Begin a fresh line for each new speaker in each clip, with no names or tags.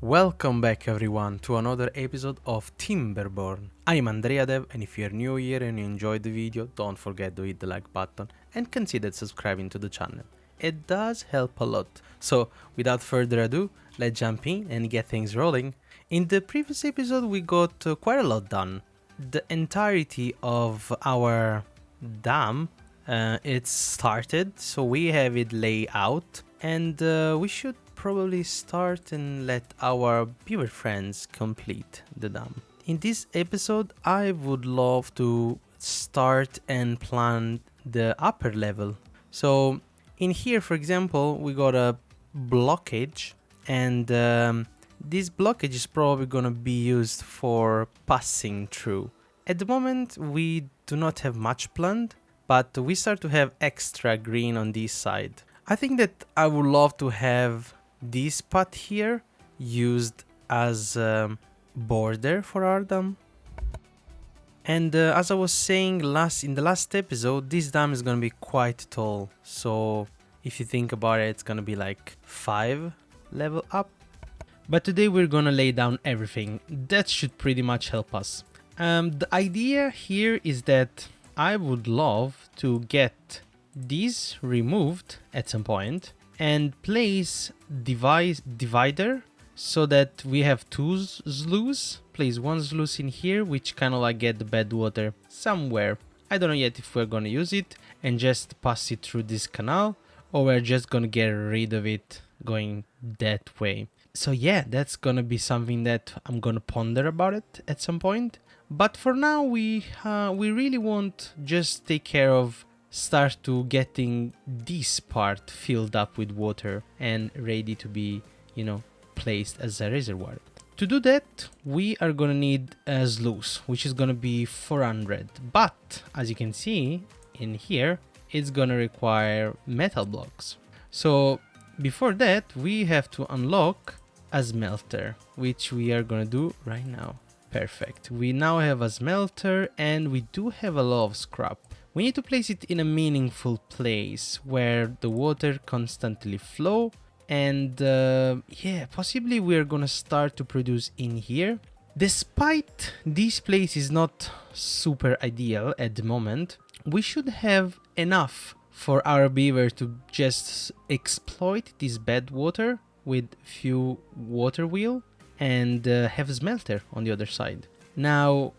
Welcome back everyone to another episode of Timberborn. I'm Andrea Dev, and if you're new here and you enjoyed the video, don't forget to hit the like button and consider subscribing to the channel. It does help a lot. So without further ado, let's jump in and get things rolling. In the previous episode we got quite a lot done. The entirety of our dam it's started, so we have it laid out, and we should probably start and let our beaver friends complete the dam. In this episode I would love to start and plan the upper level. So in here, for example, we got a blockage, and this blockage is probably gonna be used for passing through. At the moment we do not have much planned, but we start to have extra green on this side. I think that I would love to have this part here used as a border for our dam. And as I was saying in the last episode, this dam is gonna be quite tall. So if you think about it, it's gonna be like 5 level up. But today we're gonna lay down everything. That should pretty much help us. The idea here is that I would love to get these removed at some point and place divider so that we have two sluices. Place one sluice in here, which kind of like get the bad water somewhere. I don't know yet if we're gonna use it and just pass it through this canal, or we're just gonna get rid of it going that way. So yeah, that's gonna be something that I'm gonna ponder about it at some point. But for now, we really want just take care of start to getting this part filled up with water and ready to be, placed as a reservoir. To do that, we are gonna need a sluice, which is gonna be 400. But as you can see in here, it's gonna require metal blocks. So before that, we have to unlock a smelter, which we are gonna do right now. Perfect. We now have a smelter and we do have a lot of scrap. We need to place it in a meaningful place where the water constantly flow, and possibly we're gonna start to produce in here. Despite this place is not super ideal at the moment, we should have enough for our beaver to just exploit this bad water with few water wheel and have a smelter on the other side. Now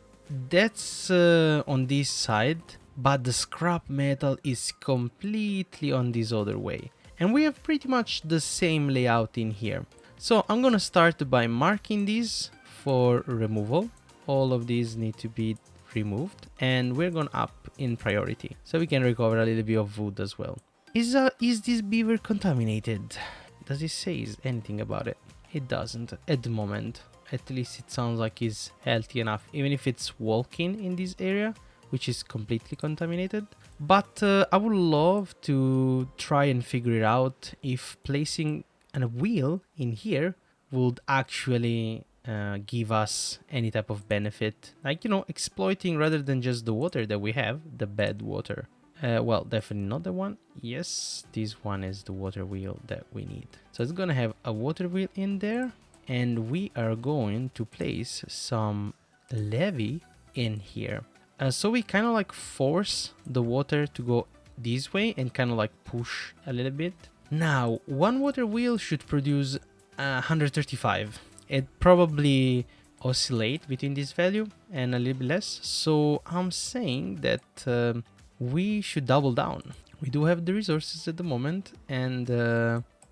that's on this side, but the scrap metal is completely on this other way, and we have pretty much the same layout in here. So I'm gonna start by marking these for removal. All of these need to be removed, and we're gonna up in priority so we can recover a little bit of wood as well. Is this beaver contaminated? Does it say anything about it? It doesn't at the moment. At least it sounds like it's healthy enough, even if it's walking in this area, which is completely contaminated. But I would love to try and figure it out if placing a wheel in here would actually give us any type of benefit, like, exploiting rather than just the water that we have, the bad water. Well, definitely not the one. Yes, this one is the water wheel that we need. So it's gonna have a water wheel in there, and we are going to place some levee in here. So we kind of like force the water to go this way and kind of like push a little bit. Now, one water wheel should produce 135. It probably oscillate between this value and a little bit less. So I'm saying that we should double down. We do have the resources at the moment, and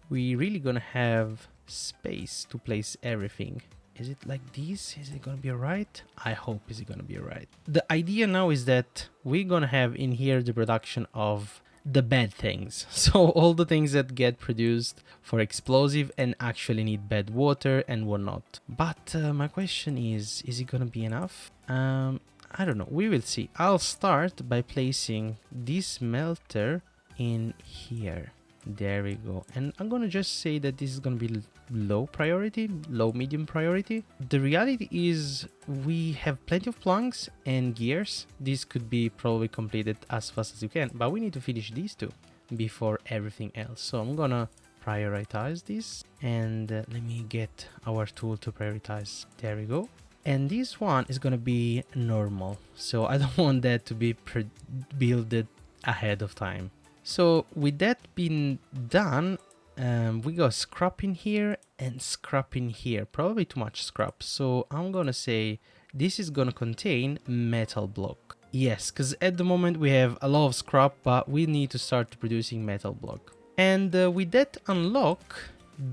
we really gonna have space to place everything. Is it like this? Is it gonna be alright? I hope it's gonna be alright. The idea now is that we're gonna have in here the production of the bad things. So all the things that get produced for explosive and actually need bad water and whatnot. But my question is it gonna be enough? I don't know, we will see. I'll start by placing this smelter in here. There we go. And I'm gonna just say that this is gonna be low priority, low medium priority. The reality is we have plenty of planks and gears. This could be probably completed as fast as you can, but we need to finish these two before everything else. So I'm gonna prioritize this, and let me get our tool to prioritize. There we go. And this one is gonna be normal, so I don't want that to be builded ahead of time. So with that being done, we got scrap in here and scrap in here, probably too much scrap, so I'm gonna say this is gonna contain metal block. Yes, because at the moment we have a lot of scrap, but we need to start producing metal block. And with that unlock,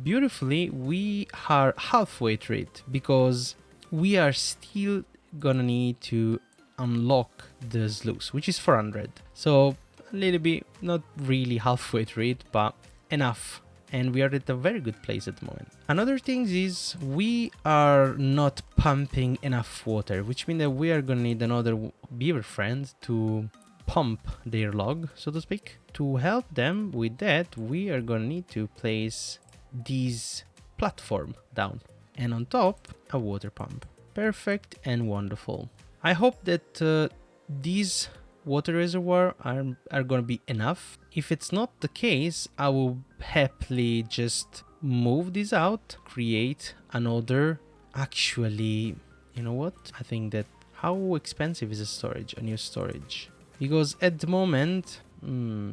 beautifully, we are halfway through it, because we are still gonna need to unlock the sluice, which is 400. So a little bit, not really halfway through it, but enough. And we are at a very good place at the moment. Another thing is we are not pumping enough water, which means that we are gonna need another beaver friend to pump their log, so to speak. To help them with that, we are gonna need to place these platform down, and on top a water pump. Perfect and wonderful. I hope that these water reservoir are gonna be enough. If it's not the case, I will happily just move this out, create another. Actually, you know what? I think that how expensive is a new storage? Because at the moment,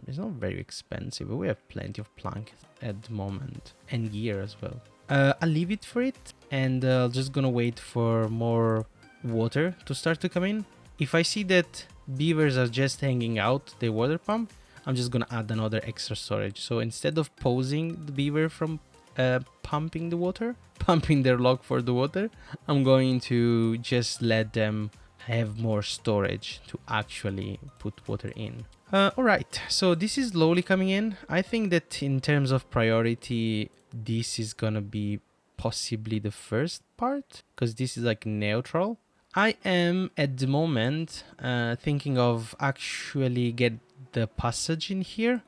it's not very expensive. We have plenty of plank at the moment, and gear as well. I'll leave it for it, and I'll just gonna wait for more water to start to come in. If I see that beavers are just hanging out the water pump, I'm just gonna add another extra storage. So instead of pausing the beaver from pumping the water, pumping their log for the water, I'm going to just let them have more storage to actually put water in. Alright, so this is slowly coming in. I think that in terms of priority, this is gonna be possibly the first part, because this is like neutral. I am at the moment thinking of actually get the passage in here,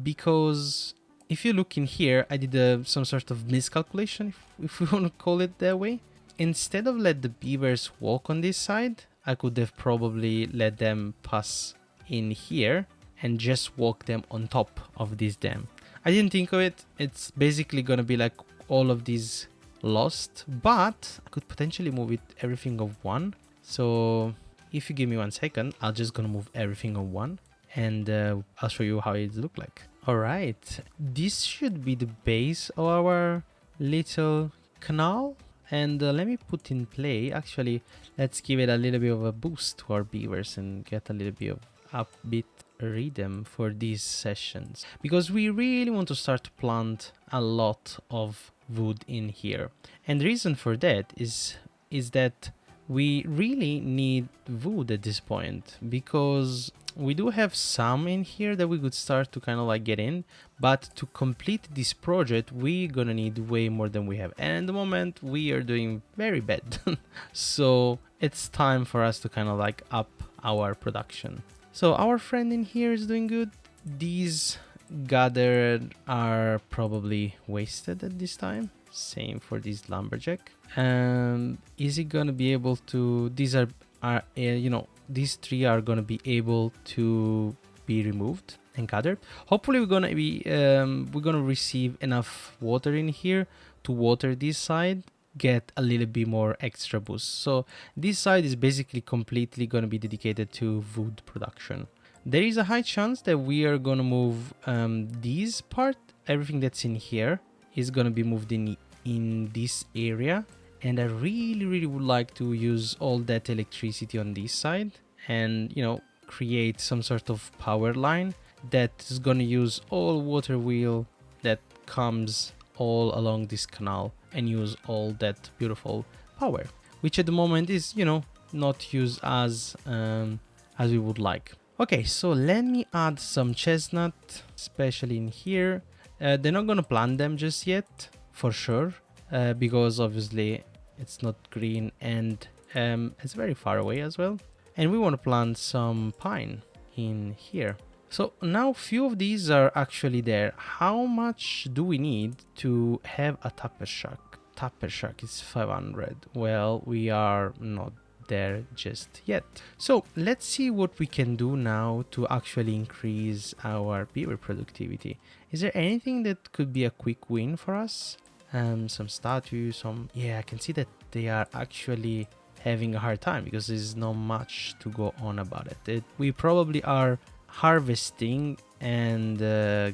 because if you look in here, I did some sort of miscalculation, if we want to call it that way. Instead of let the beavers walk on this side, I could have probably let them pass in here and just walk them on top of this dam. I didn't think of it. It's basically gonna be like all of these lost, but I could potentially move it everything of one. So if you give me 1 second, I'll just gonna move everything on one, and I'll show you how it look like. All right, this should be the base of our little canal. And let me put in play, actually, let's give it a little bit of a boost to our beavers and get a little bit of upbeat rhythm for these sessions, because we really want to start to plant a lot of wood in here. And the reason for that is that we really need wood at this point, because we do have some in here that we could start to kind of like get in, but to complete this project we're gonna need way more than we have, and at the moment we are doing very bad. So it's time for us to kind of like up our production. So our friend in here is doing good. These gathered are probably wasted at this time. Same for this lumberjack. Is he gonna be able to, these are you know, these three are gonna be able to be removed and gathered. Hopefully we're gonna receive enough water in here to water this side, get a little bit more extra boost. So this side is basically completely gonna be dedicated to wood production. There is a high chance that we are gonna move this part, everything that's in here is gonna be moved in this area. And I really would like to use all that electricity on this side and, you know, create some sort of power line that is going to use all water wheel that comes all along this canal and use all that beautiful power, which at the moment is, you know, not used as we would like. Okay, so let me add some chestnut, especially in here. They're not going to plant them just yet, for sure, because obviously it's not green and it's very far away as well. And we want to plant some pine in here. So now few of these are actually there. How much do we need to have a tapper shack? Tapper shack is 500. Well, we are not there just yet. So let's see what we can do now to actually increase our beaver productivity. Is there anything that could be a quick win for us? Some statues, yeah, I can see that they are actually having a hard time because there's not much to go on about it. We probably are harvesting and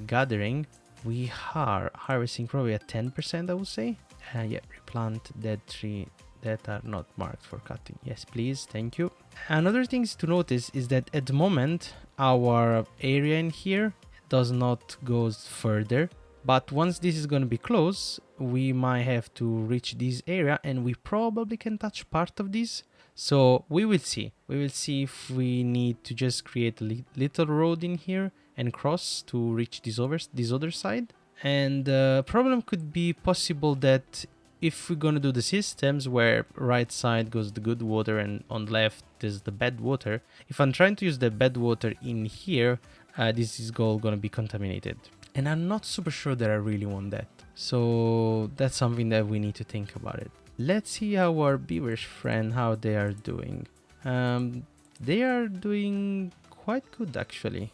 gathering. We are harvesting probably at 10%, I would say. Yeah, replant dead tree that are not marked for cutting. Yes, please, thank you. Another thing to notice is that at the moment our area in here does not go further, but once this is going to be close, we might have to reach this area, and we probably can touch part of this. So we will see if we need to just create a little road in here and cross to reach this other side. And the problem could be possible that if we're going to do the systems where right side goes the good water and on left is the bad water, if I'm trying to use the bad water in here, this is all going to be contaminated. And I'm not super sure that I really want that. So that's something that we need to think about it. Let's see our beavers friend, how they are doing. They are doing quite good actually,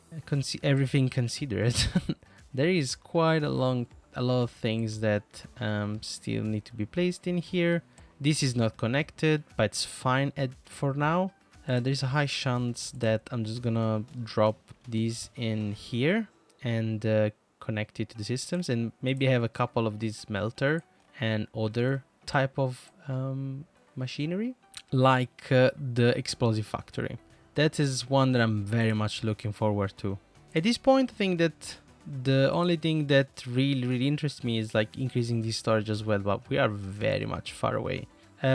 everything considered. There is quite a lot of things that still need to be placed in here. This is not connected, but it's fine for now. There's a high chance that I'm just gonna drop these in here and connect it to the systems, and maybe have a couple of these smelter and other type of machinery, like the explosive factory. That is one that I'm very much looking forward to. At this point, I think that the only thing that really interests me is like increasing the storage as well, but we are very much far away.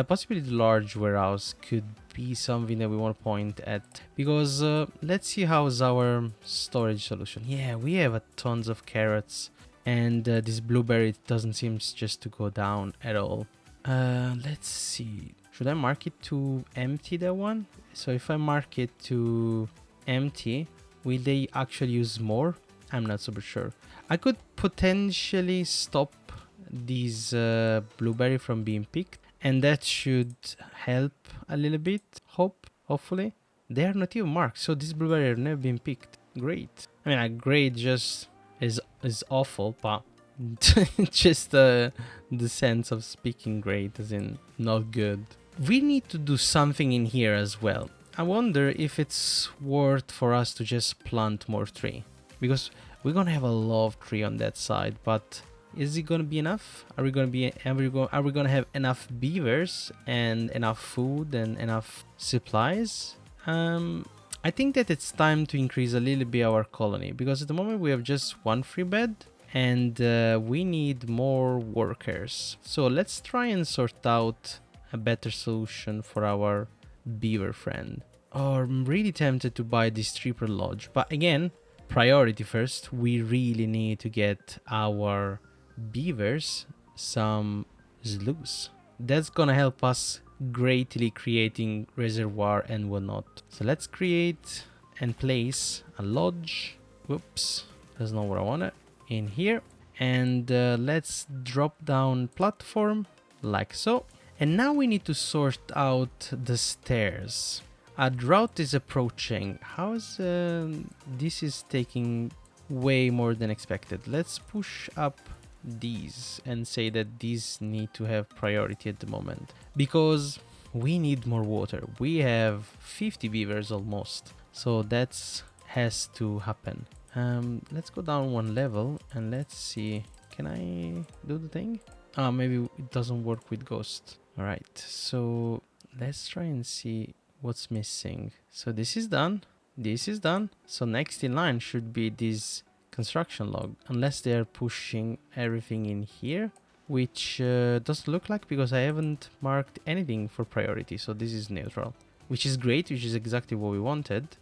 Possibly the large warehouse could be something that we want to point at, because let's see how's our storage solution. Yeah, we have a tons of carrots, and this blueberry doesn't seem just to go down at all. Let's see, should I mark it to empty, that one? So if I mark it to empty, will they actually use more? I'm not super sure. I could potentially stop these blueberry from being picked, and that should help a little bit. Hopefully they are not even marked, so this blueberry have never been picked. Great. I mean, a great just is awful, but just the sense of speaking great as in not good. We need to do something in here as well. I wonder if it's worth for us to just plant more tree, because we're gonna have a lot of tree on that side, but is it gonna be enough? Are we gonna have enough beavers and enough food and enough supplies? I think that it's time to increase a little bit our colony, because at the moment we have just one free bed, and we need more workers. So let's try and sort out a better solution for our beaver friend. Oh, I'm really tempted to buy this stripper lodge, but again, priority first. We really need to get our beavers some sloughs. That's gonna help us greatly creating reservoir and whatnot. So let's create and place a lodge. Whoops, that's not what I wanted. In here, and let's drop down platform like so. And now we need to sort out the stairs. A drought is approaching. How's this is taking way more than expected. Let's push up these and say that these need to have priority at the moment, because we need more water. We have 50 beavers almost, so that's has to happen. Let's go down one level and let's see, can I do the thing? Maybe it doesn't work with ghost. All right, so let's try and see what's missing. So this is done, this is done. So next in line should be this construction log, unless they are pushing everything in here, which doesn't look like, because I haven't marked anything for priority. So this is neutral, which is great, which is exactly what we wanted.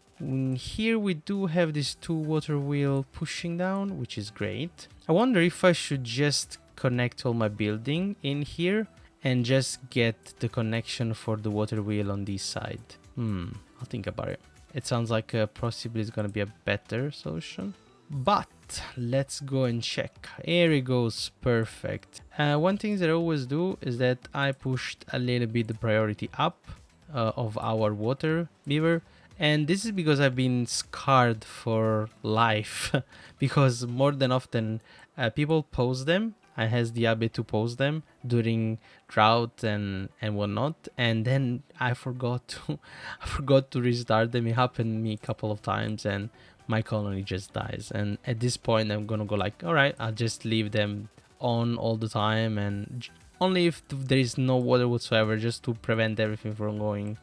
Here we do have this 2 water wheel pushing down, which is great. I wonder if I should just connect all my building in here and just get the connection for the water wheel on this side. I'll think about it. It sounds like possibly it's gonna be a better solution, but let's go and check. Here it goes, perfect. One thing that I always do is that I pushed a little bit the priority up, of our water beaver. And this is because I've been scarred for life because more than often people post them. I has the habit to post them during drought and whatnot, and then I forgot to I forgot to restart them. It happened to me a couple of times, and my colony just dies. And at this point, I'm gonna go like, all right, I'll just leave them on all the time, and only if there is no water whatsoever, just to prevent everything from going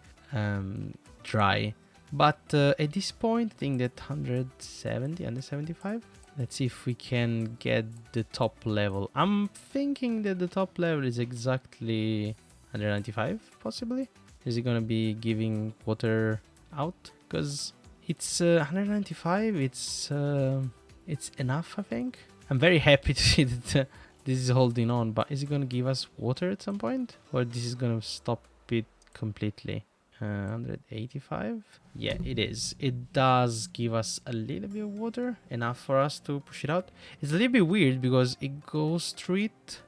dry. But at this point, I think that 175. Let's see if we can get the top level. I'm thinking that the top level is exactly 195, possibly. Is it gonna be giving water out? Because it's 195. It's enough, I think. I'm very happy to see that this is holding on. But is it gonna give us water at some point, or this is gonna stop it completely? 185. Yeah, it is. It does give us a little bit of water, enough for us to push it out. It's a little bit weird because it goes through it,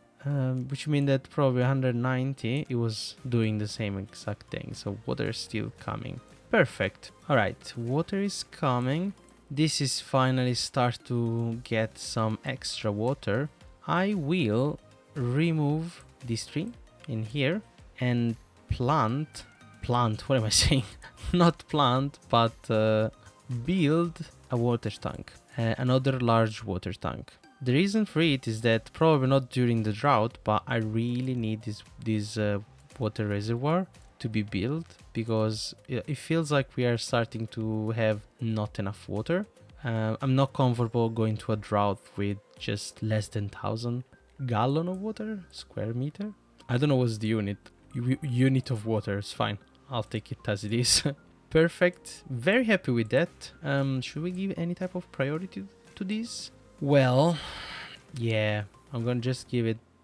which means that probably 190 it was doing the same exact thing. So water is still coming. Perfect. All right, water is coming. This is finally start to get some extra water. I will remove this tree in here and plant, what am I saying? Not plant, but build a water tank, another large water tank. The reason for it is that probably not during the drought, but I really need this water reservoir to be built, because it feels like we are starting to have not enough water. I'm not comfortable going to a drought with just less than 1,000 gallon of water square meter. I don't know what's the unit of water. It's fine. I'll take it as it is. Perfect. Very happy with that. Should we give any type of priority to this? Well, yeah, I'm gonna just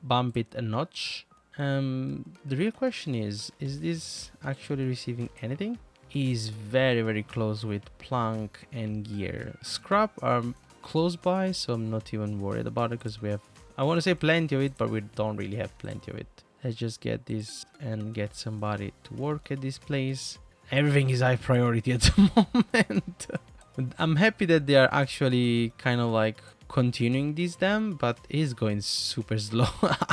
bump it a notch. The real question is this actually receiving anything? Is very, very close with plank and gear. Scrap are close by, so I'm not even worried about it, because we have, I want to say plenty of it, but we don't really have plenty of it. Let's just get this and get somebody to work at this place. Everything is high priority at the moment. I'm happy that they are actually kind of like continuing this dam, but it's going super slow.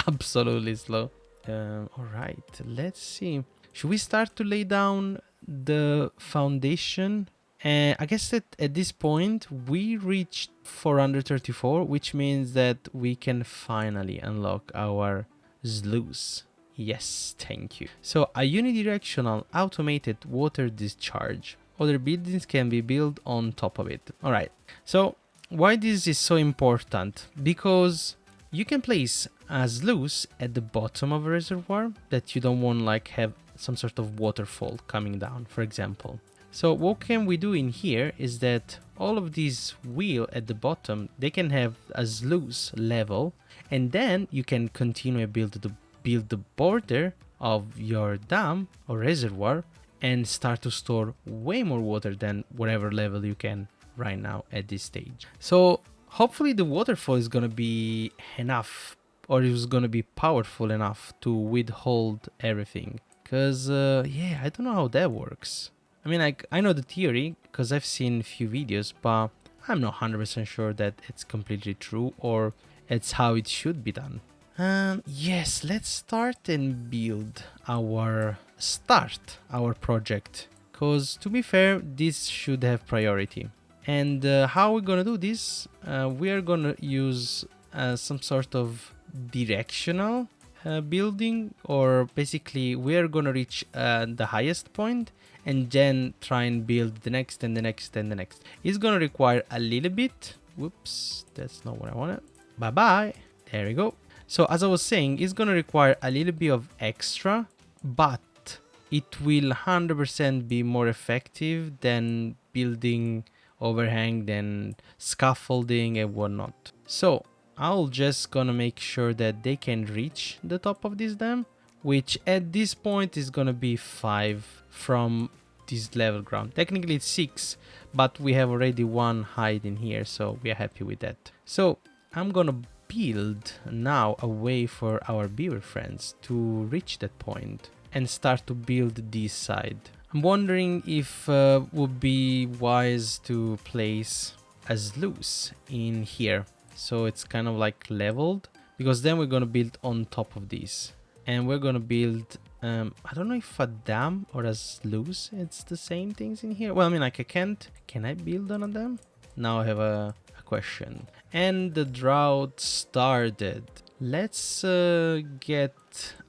Absolutely slow. All right, let's see. Should we start to lay down the foundation? I guess that at this point we reached 434, which means that we can finally unlock our sluice. Yes, thank you. So a unidirectional automated water discharge. Other buildings can be built on top of it. All right. So why this is so important? Because you can place a sluice at the bottom of a reservoir that you don't want like have some sort of waterfall coming down, for example. So what can we do in here is that all of these wheel at the bottom, they can have a sluice level, and then you can continue to build the border of your dam or reservoir and start to store way more water than whatever level you can right now at this stage. So hopefully the waterfall is gonna be enough, or it's gonna be powerful enough to withhold everything. Because yeah, I don't know how that works. I mean, like, I know the theory because I've seen a few videos, but I'm not 100% sure that it's completely true or it's how it should be done. Yes, let's start and build our project, because to be fair, this should have priority. And how we're gonna do this? We are gonna use some sort of directional building, or basically we are gonna reach the highest point and then try and build the next and the next and the next. It's gonna require a little bit. Whoops, that's not what I wanted. Bye bye. There we go. So as I was saying, it's gonna require a little bit of extra, but it will 100% be more effective than building overhang, than scaffolding and whatnot. So I'll just gonna make sure that they can reach the top of this dam, which at this point is gonna be 5 from this level ground. Technically it's 6, but we have already one hide in here, so we are happy with that. So I'm gonna build now a way for our beaver friends to reach that point. and start to build this side. I'm wondering if would be wise to place a sluice in here, so it's kind of like leveled, because then we're gonna build on top of this, and we're gonna build I don't know if a dam or a sluice, it's the same things in here. Well, I mean, like, can I build on a dam? Now I have a question. And the drought started. Let's get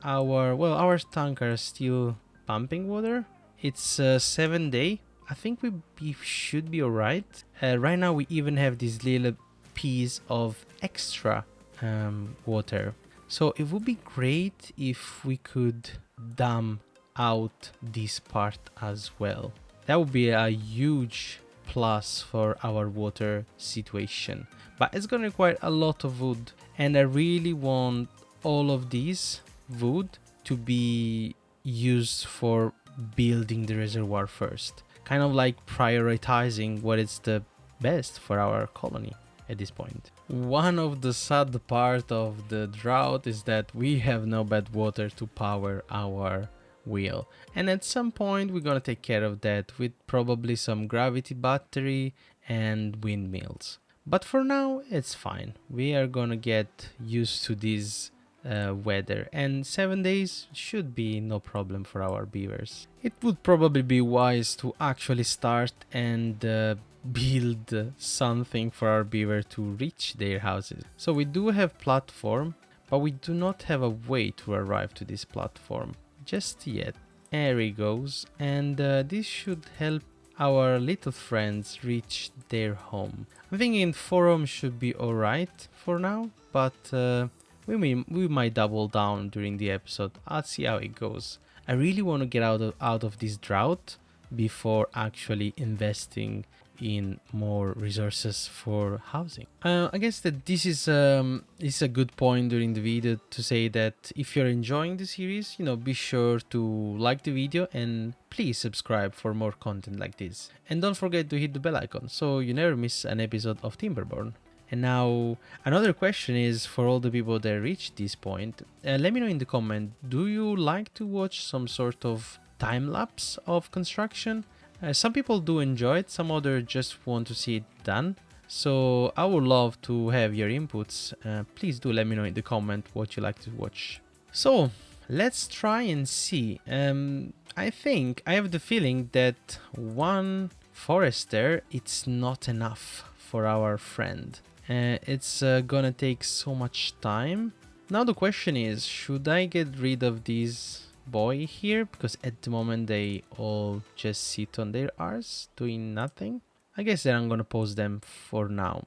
our tanker still pumping water. It's 7 day. I think we should be alright. Right now we even have this little piece of extra water. So it would be great if we could dam out this part as well. That would be a huge plus for our water situation. But it's gonna require a lot of wood, and I really want all of these wood to be used for building the reservoir first. Kind of like prioritizing what is the best for our colony at this point. One of the sad part of the drought is that we have no bad water to power our wheel, and at some point we're gonna take care of that with probably some gravity battery and windmills. But for now it's fine. We are gonna get used to this weather, and 7 days should be no problem for our beavers. It would probably be wise to actually start and build something for our beaver to reach their houses. So we do have platform, but we do not have a way to arrive to this platform just yet. There he goes, and this should help our little friends reach their home. I'm thinking forum should be alright for now, but we might double down during the episode. I'll see how it goes. I really want to get out of this drought before actually investing in more resources for housing. I guess that this is a good point during the video to say that if you're enjoying the series, be sure to like the video and please subscribe for more content like this. And don't forget to hit the bell icon so you never miss an episode of Timberborn. And now another question is for all the people that reached this point. Let me know in the comment, do you like to watch some sort of time lapse of construction? Some people do enjoy it, some others just want to see it done. So I would love to have your inputs. Please do let me know in the comment what you like to watch. So let's try and see. I have the feeling that one forester, it's not enough for our friend. It's gonna take so much time. Now the question is, should I get rid of these boy here, because at the moment they all just sit on their arse doing nothing? I guess that I'm gonna pause them for now.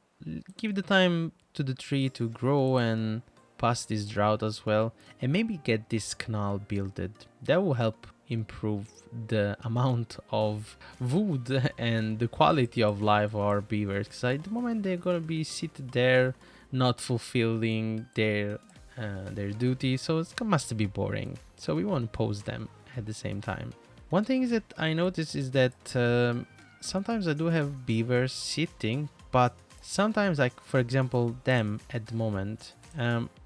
Give the time to the tree to grow and pass this drought as well, and maybe get this canal builded. That will help improve the amount of wood and the quality of life of our beavers, because at the moment they're gonna be sitting there not fulfilling their duty, so it must be boring. So we won't pose them at the same time. One thing that I noticed is that sometimes I do have beavers sitting, but sometimes, like for example them at the moment,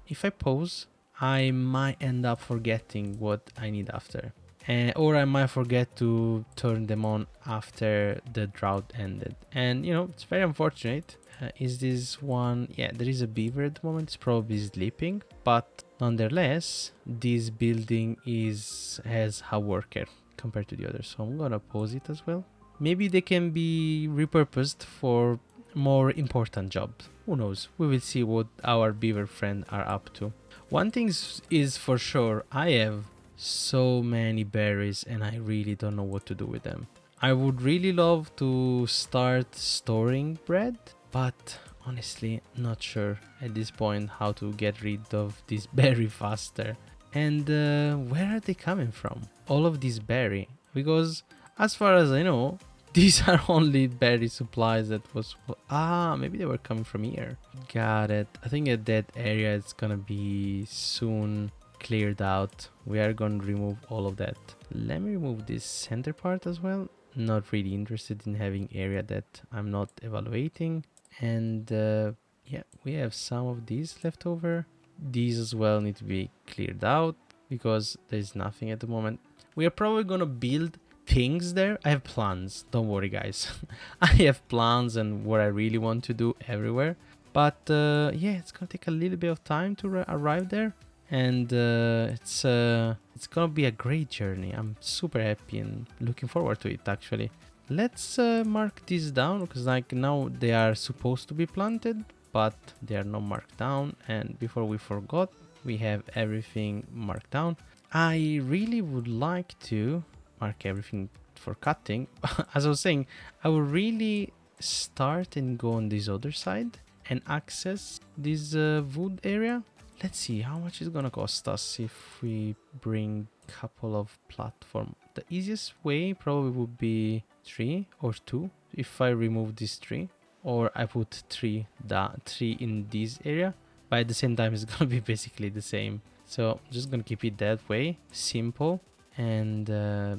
if I pose, I might end up forgetting what I need after, or I might forget to turn them on after the drought ended, and it's very unfortunate. Is this one? Yeah, there is a beaver at the moment. It's probably sleeping, but nonetheless, this building has a worker compared to the others. So I'm gonna pause it as well. Maybe they can be repurposed for more important jobs. Who knows? We will see what our beaver friend are up to. One thing is for sure, I have so many berries and I really don't know what to do with them. I would really love to start storing bread, but honestly not sure at this point how to get rid of this berry faster. And where are they coming from, all of this berry? Because as far as I know, these are only berry supplies that was... maybe they were coming from here. Got it. I think that area is gonna be soon cleared out. We are gonna remove all of that. Let me remove this center part as well. Not really interested in having area that I'm not evaluating. And yeah, we have some of these left over. These as well need to be cleared out. because there's nothing at the moment. We are probably gonna build things there. I have plans, don't worry guys. I have plans and what I really want to do everywhere, but yeah, it's gonna take a little bit of time to arrive there, and it's gonna be a great journey. I'm super happy and looking forward to it actually. Let's mark this down, because like now they are supposed to be planted, but they are not marked down, and before we forgot, we have everything marked down. I really would like to mark everything for cutting. As I was saying, I will really start and go on this other side and access this wood area. Let's see how much it's gonna cost us if we bring a couple of platform. The easiest way probably would be 3 or 2 if I remove this tree, or I put 3 in this area, but at the same time it's gonna be basically the same. So I'm just gonna keep it that way, simple, and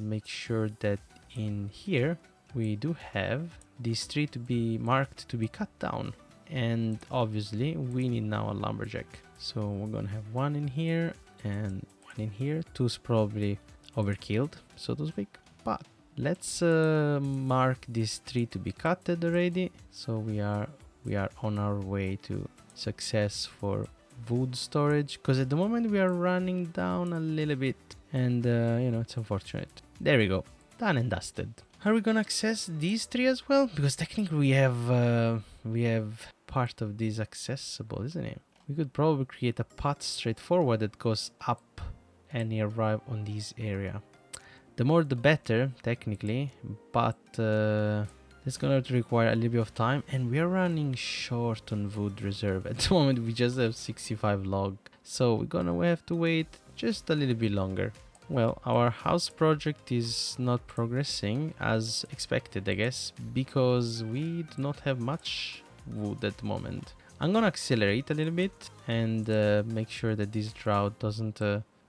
make sure that in here we do have this tree to be marked to be cut down. And obviously we need now a lumberjack, so we're gonna have 1 in here and 1 in here. 2's probably overkilled, so to speak, but let's mark this tree to be cutted already. So we are on our way to success for wood storage, because at the moment we are running down a little bit, and you know, it's unfortunate. There we go, done and dusted. Are we gonna access these 3 as well? Because technically we have part of this accessible, isn't it? We could probably create a path straight forward that goes up and arrive on this area. The more the better, technically, but it's gonna require a little bit of time, and we are running short on wood reserve. At the moment we just have 65 log, so we're gonna have to wait just a little bit longer. Well, our house project is not progressing as expected, I guess, because we do not have much wood at the moment. I'm gonna accelerate a little bit and make sure that this drought doesn't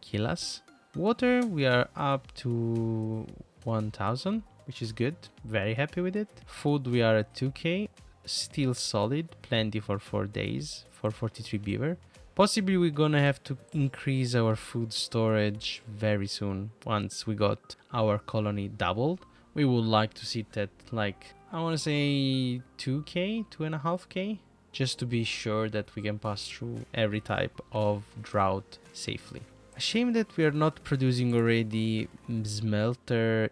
kill us. Water, we are up to 1000, which is good, very happy with it. Food, we are at 2k, still solid, plenty for 4 days for 43 beaver. Possibly we're gonna have to increase our food storage very soon. Once we got our colony doubled, we would like to sit at, like, I want to say 2k, 2.5k, just to be sure that we can pass through every type of drought safely. A shame that we are not producing already in the smelter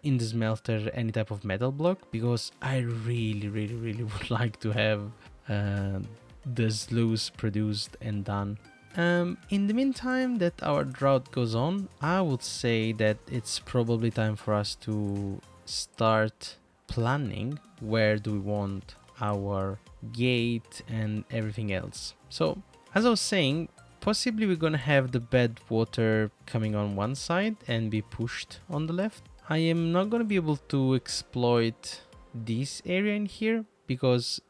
any type of metal block, because I really would like to have the sluice produced and done. In the meantime that our drought goes on, I would say that it's probably time for us to start planning where do we want our gate and everything else. So as I was saying, possibly we're gonna have the bed water coming on one side and be pushed on the left. I am not gonna be able to exploit this area in here, because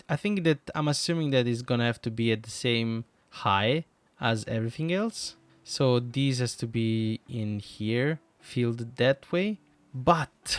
I think that I'm assuming that it's gonna have to be at the same height as everything else. So this has to be in here, filled that way, but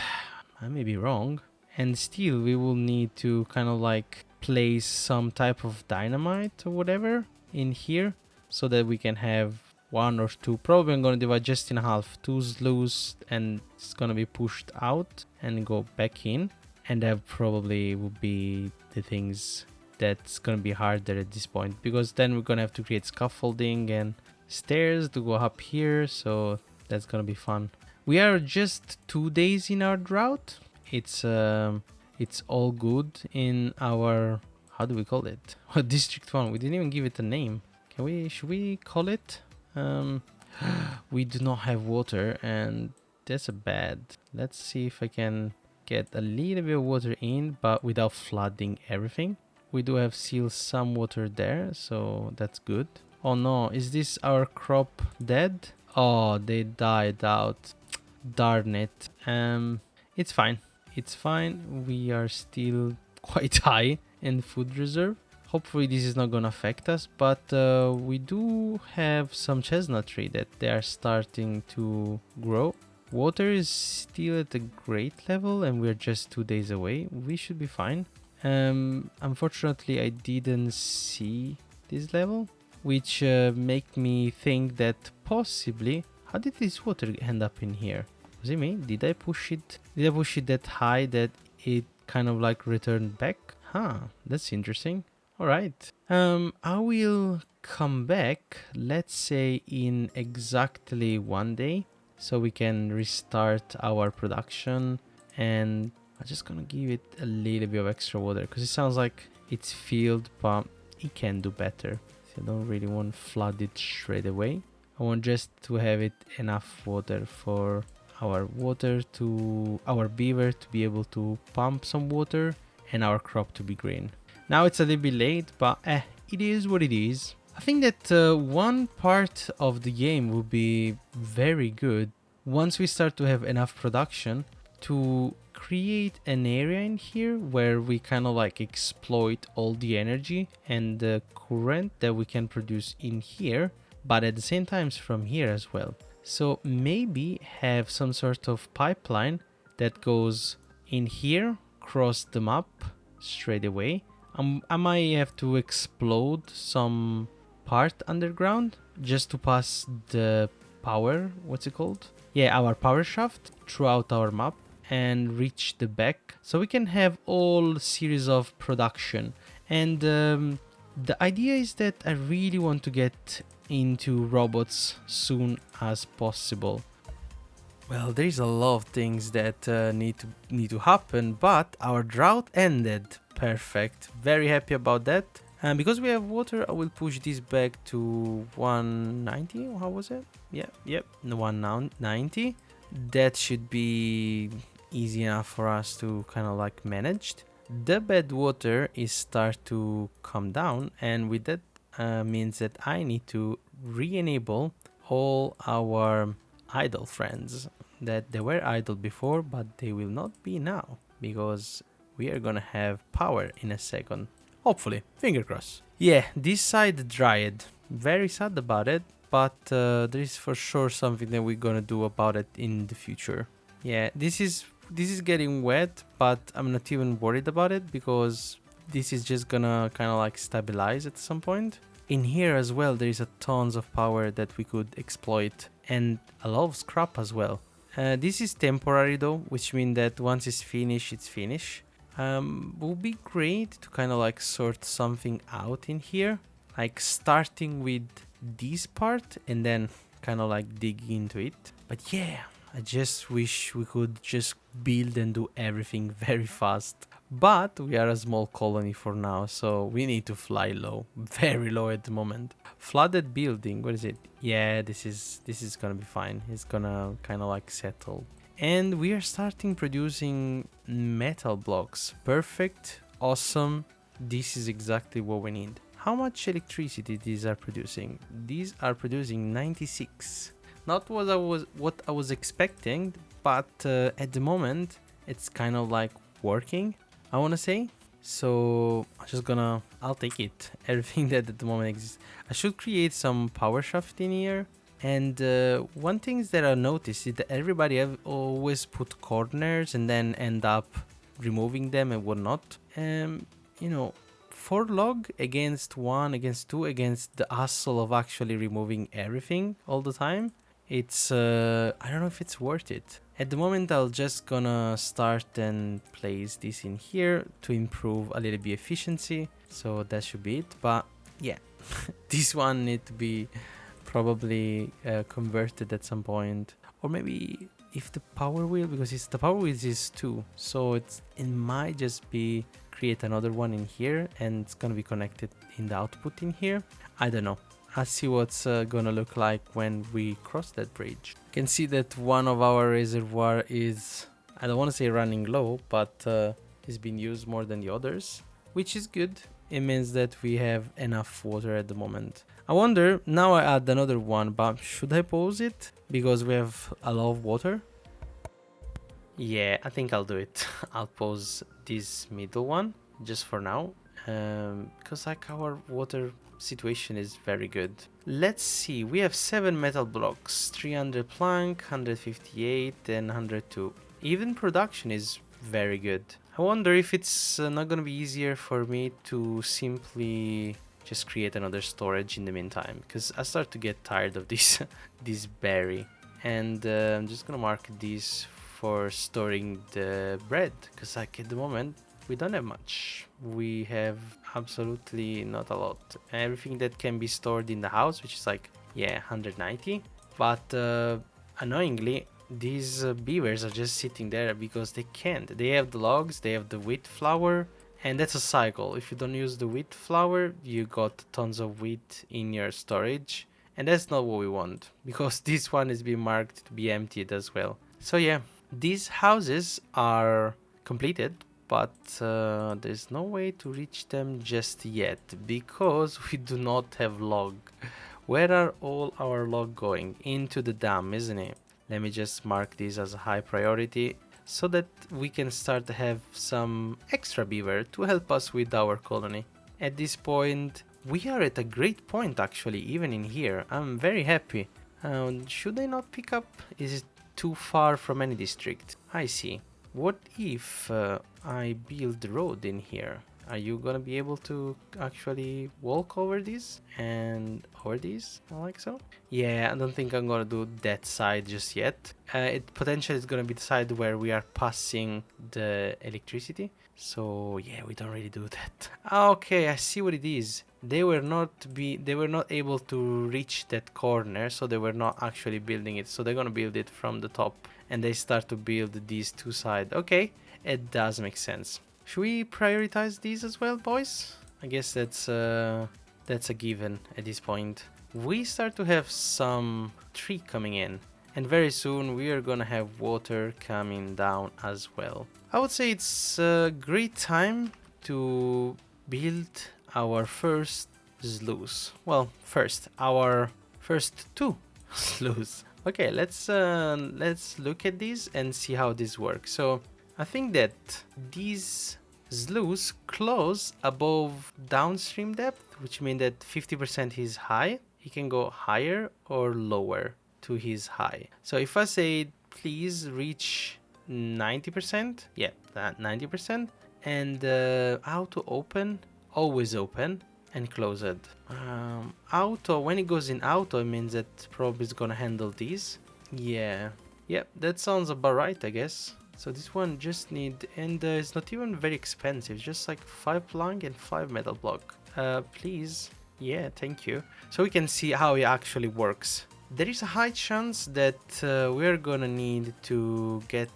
I may be wrong. And still we will need to kind of like place some type of dynamite or whatever in here, so that we can have 1 or 2. Probably I'm gonna divide just in half, 2 sluice, and it's gonna be pushed out and go back in. And that probably would be the things that's gonna be harder at this point, because then we're gonna have to create scaffolding and stairs to go up here, so that's gonna be fun. We are just 2 days in our drought. It's all good in our, how do we call it? District 1. We didn't even give it a name. Should we call it? We do not have water, and that's a bad. Let's see if I can get a little bit of water in, but without flooding everything. We do have still some water there, so that's good. Oh no, is this our crop dead? Oh, they died out. Darn it. It's fine. It's fine. We are still quite high in food reserve. Hopefully this is not gonna affect us, but we do have some chestnut tree that they are starting to grow. Water is still at a great level, and we're just 2 days away. We should be fine. Unfortunately I didn't see this level, which make me think that possibly, How did this water end up in here? Was it me? Did I push it? Did I push it that high that it kind of like returned back? Huh, that's interesting. All right. I will come back, let's say in exactly 1 day, so we can restart our production. And I'm just gonna give it a little bit of extra water because it sounds like it's filled, but it can do better. So I don't really want to flood it straight away. I want just to have it enough water for our beaver to be able to pump some water and our crop to be green. Now it's a little bit late, but it is what it is. I think that one part of the game will be very good once we start to have enough production to create an area in here where we kind of like exploit all the energy and the current that we can produce in here, but at the same time from here as well. So maybe have some sort of pipeline that goes in here, cross the map straight away. I might have to explode some part underground just to pass the power, what's it called? Yeah, our power shaft throughout our map and reach the back, so we can have all series of production. And the idea is that I really want to get into robots soon as possible. Well, there's a lot of things that need to happen, but our drought ended. Perfect. Very happy about that. And because we have water, I will push this back to 190. How was it? Yep, 190. That should be easy enough for us to kind of like managed. The bad water is start to come down, and with that means that I need to re-enable all our idle friends that they were idle before, but they will not be now because we are gonna have power in a second. Hopefully, finger crossed. Yeah, this side dried. Very sad about it, but there is for sure something that we're gonna do about it in the future. Yeah, this is getting wet, but I'm not even worried about it because this is just gonna kind of like stabilize at some point. In here as well, there is a tons of power that we could exploit and a lot of scrap as well. This is temporary though, which means that once it's finished, it's finished. Would be great to kind of like sort something out in here, like starting with this part and then kind of like dig into it. But yeah, I just wish we could just build and do everything very fast. But we are a small colony for now, so we need to fly low, very low at the moment. Flooded building, what is it? Yeah, this is gonna be fine. It's gonna kind of like settle. And we are starting producing metal blocks. Perfect, awesome. This is exactly what we need. How much electricity these are producing? These are producing 96. Not what I was expecting, but at the moment it's kind of like working, I want to say. So I'll take it. Everything that at the moment exists. I should create some power shaft in here. And one thing that I noticed is that everybody have always put corners and then end up removing them and whatnot. You know, 4 log against 1, against 2, against the hassle of actually removing everything all the time. It's I don't know if it's worth it. At the moment, I'll just gonna start and place this in here to improve a little bit efficiency. So that should be it. But yeah, this one need to be probably converted at some point, or maybe if the power wheel, because it's the power wheel is 2, so it might just be create another one in here and it's gonna be connected in the output in here. I don't know. I'll see what's gonna look like when we cross that bridge. You can see that one of our reservoir is, I don't want to say running low, but it's been used more than the others, which is good. It means that we have enough water at the moment. I wonder, now I add another one, but should I pause it? Because we have a lot of water. Yeah, I think I'll do it. I'll pause this middle one just for now. Because like our water situation is very good. Let's see, we have 7 metal blocks, 300 plank, 158 and 102. Even production is very good. I wonder if it's not gonna be easier for me to simply just create another storage in the meantime, because I start to get tired of this this berry. And I'm just gonna mark this for storing the bread, because like at the moment we don't have much. We have absolutely not a lot. Everything that can be stored in the house, which is like, yeah, 190. But annoyingly, these beavers are just sitting there because they can't. They have the logs, they have the wheat flour, and that's a cycle. If you don't use the wheat flour, you got tons of wheat in your storage, and that's not what we want, because this one is being marked to be emptied as well. So yeah, these houses are completed, but there's no way to reach them just yet, because we do not have log. Where are all our log going? Into the dam, isn't it? Let me just mark this as a high priority, so that we can start to have some extra beaver to help us with our colony. At this point, we are at a great point actually, even in here. I'm very happy. Should I not pick up? Is it too far from any district? I see. What if I build the road in here? Are you gonna be able to actually walk over this and over this, like so? Yeah, I don't think I'm gonna do that side just yet. It potentially is gonna be the side where we are passing the electricity. So yeah, we don't really do that. Okay, I see what it is. They were not able to reach that corner, so they were not actually building it. So they're gonna build it from the top, and they start to build these two sides. Okay, it does make sense. Should we prioritize these as well, boys? I guess that's a given at this point. We start to have some tree coming in, and very soon we are gonna have water coming down as well. I would say it's a great time to build our first sluice. Well, our first two sluices. Okay, let's look at these and see how this works. So I think that these sluices close above downstream depth, which means that 50% is high. He can go higher or lower to his high. So if I say please reach 90%, yeah, that 90%, and auto open, always open, and close it. Auto, when it goes in auto, it means that probably is gonna handle these. Yeah, that sounds about right, I guess. So this one just need, and it's not even very expensive, just like 5 plank and 5 metal block. Please. Yeah, thank you. So we can see how it actually works. There is a high chance that we're gonna need to get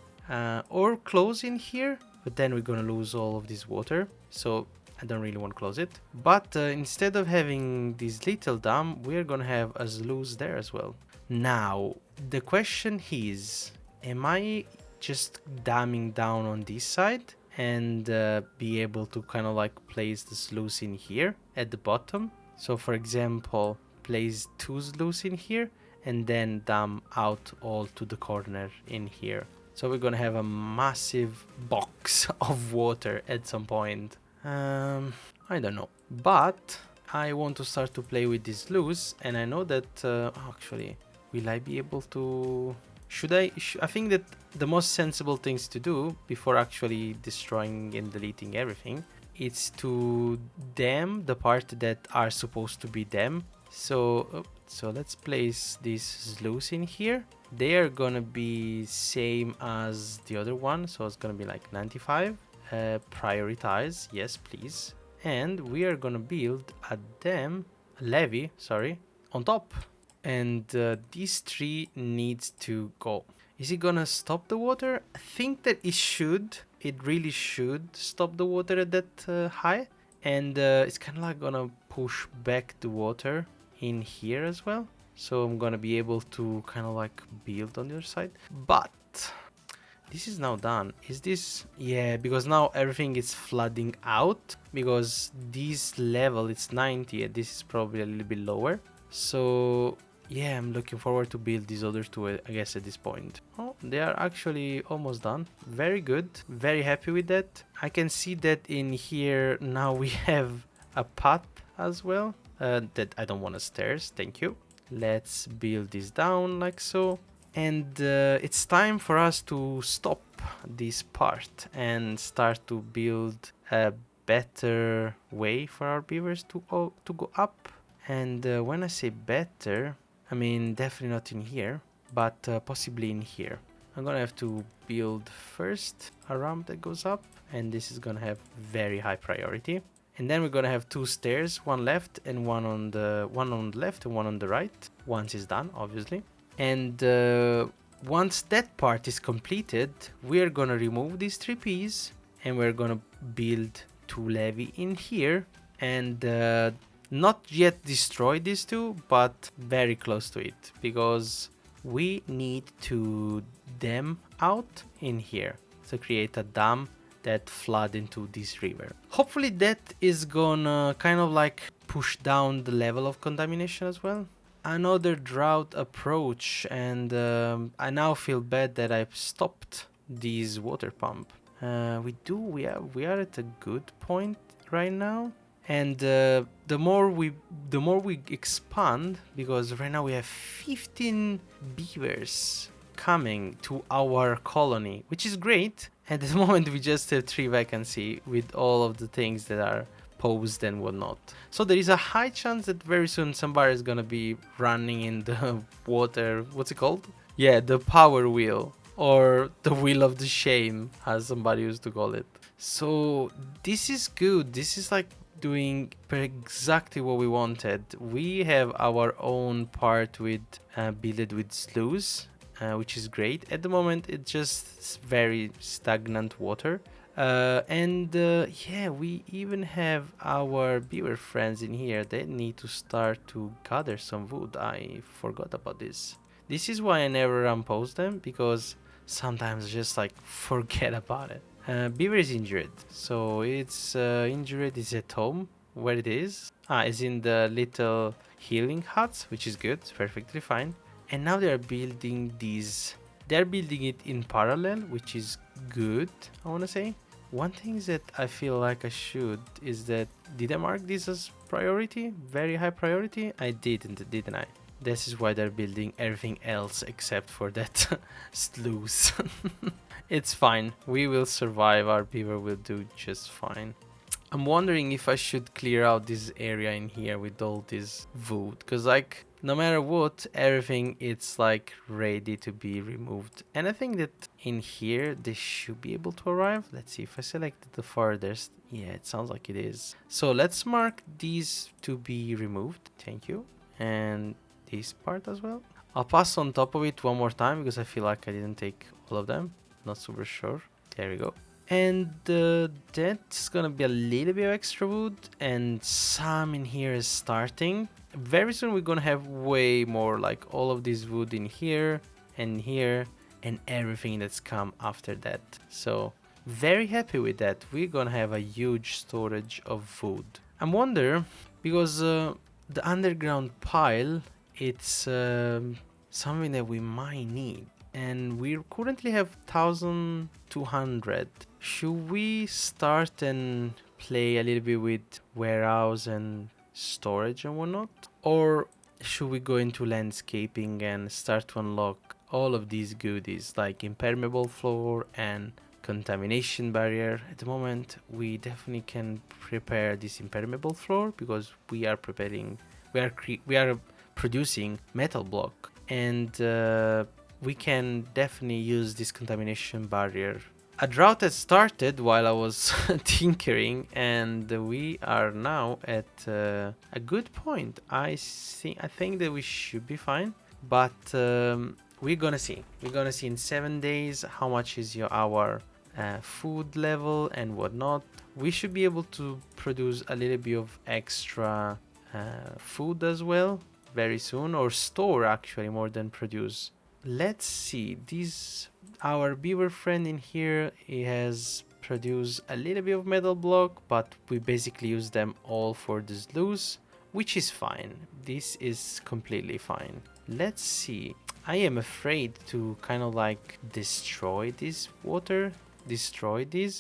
or close in here, but then we're gonna lose all of this water. So I don't really want to close it. But instead of having this little dam, we're gonna have a sluice there as well. Now, the question is, am I just damming down on this side and be able to kind of like place the sluice in here at the bottom? So for example, place 2 sluices in here and then dam out all to the corner in here. So we're gonna have a massive box of water at some point. I don't know, but I want to start to play with this sluice, and I know that actually, will I be able to? Should I? I think that the most sensible things to do before actually destroying and deleting everything is to dam the part that are supposed to be dam. So let's place this sluice in here. They are gonna be same as the other one, so it's gonna be like 95. Prioritize, yes please. And we are gonna build a levee, sorry, on top. And this tree needs to go. Is it gonna stop the water? I think that it should. It really should stop the water at that high. And it's kind of like gonna push back the water in here as well. So I'm gonna be able to kind of like build on the other side. But this is now done. Is this? Yeah, because now everything is flooding out. Because this level, it's 90 and this is probably a little bit lower. So yeah, I'm looking forward to build these other two, I guess, at this point. Oh, they are actually almost done. Very good. Very happy with that. I can see that in here now we have a path as well. That I don't want a stairs. Thank you. Let's build this down like so. And it's time for us to stop this part and start to build a better way for our beavers to go up. And when I say better, I mean definitely not in here. but possibly in here. I'm gonna have to build first a ramp that goes up, and this is gonna have very high priority. And then we're gonna have two stairs, one left and one on the left and one on the right. Once it's done, obviously. And once that part is completed, we're gonna remove these three P's and we're gonna build two levee in here, and not yet destroy these two, but very close to it, because we need to dam out in here to create a dam that flood into this river. Hopefully that is gonna kind of like push down the level of contamination as well. Another drought approach, and I now feel bad that I've stopped these water pump. We are at a good point right now, and the more we expand, because right now we have 15 beavers coming to our colony, which is great. At the moment we just have 3 vacancy with all of the things that are posed and whatnot. So there is a high chance that very soon somebody is gonna be running in the water, what's it called? Yeah, the power wheel, or the wheel of the shame, as somebody used to call it. So this is good. This is like doing exactly what we wanted. We have our own part with built with sluice, which is great. At the moment it's just very stagnant water. Yeah, we even have our beaver friends in here. They need to start to gather some wood. I forgot about this. This is why I never unpost them, because sometimes I just like forget about it. Beaver is injured, so it's injured. Is at home. Where it is? It's in the little healing huts, which is good. It's perfectly fine. And now they are building these. They're building it in parallel, which is good, I want to say. One thing that I feel like I should is that, did I mark this as priority? Very high priority? I didn't I? This is why they're building everything else except for that sluice. It's fine. We will survive. Our beaver will do just fine. I'm wondering if I should clear out this area in here with all this wood, because like no matter what, everything it's like ready to be removed. And I think that in here they should be able to arrive. Let's see if I select the farthest. Yeah, it sounds like it is. So let's mark these to be removed. Thank you. And this part as well. I'll pass on top of it one more time because I feel like I didn't take all of them. Not super sure. There we go. And that's gonna be a little bit of extra wood, and some in here is starting. Very soon we're gonna have way more, like all of this wood in here and here and everything that's come after that. So very happy with that. We're gonna have a huge storage of wood. I wonder, because the underground pile, it's something that we might need. And we currently have 1200. Should we start and play a little bit with warehouse and storage and whatnot? Or should we go into landscaping and start to unlock all of these goodies like impermeable floor and contamination barrier? At the moment we definitely can prepare this impermeable floor because we are producing metal block, and we can definitely use this contamination barrier. A drought has started while I was tinkering, and we are now at a good point. I think that we should be fine, but we're gonna see. We're gonna see in 7 days how much is our food level and whatnot. We should be able to produce a little bit of extra food as well very soon, or store actually more than produce. Let's see, our beaver friend in here, he has produced a little bit of metal block, but we basically use them all for the sluice, which is fine. This is completely fine. Let's see, I am afraid to kind of like destroy this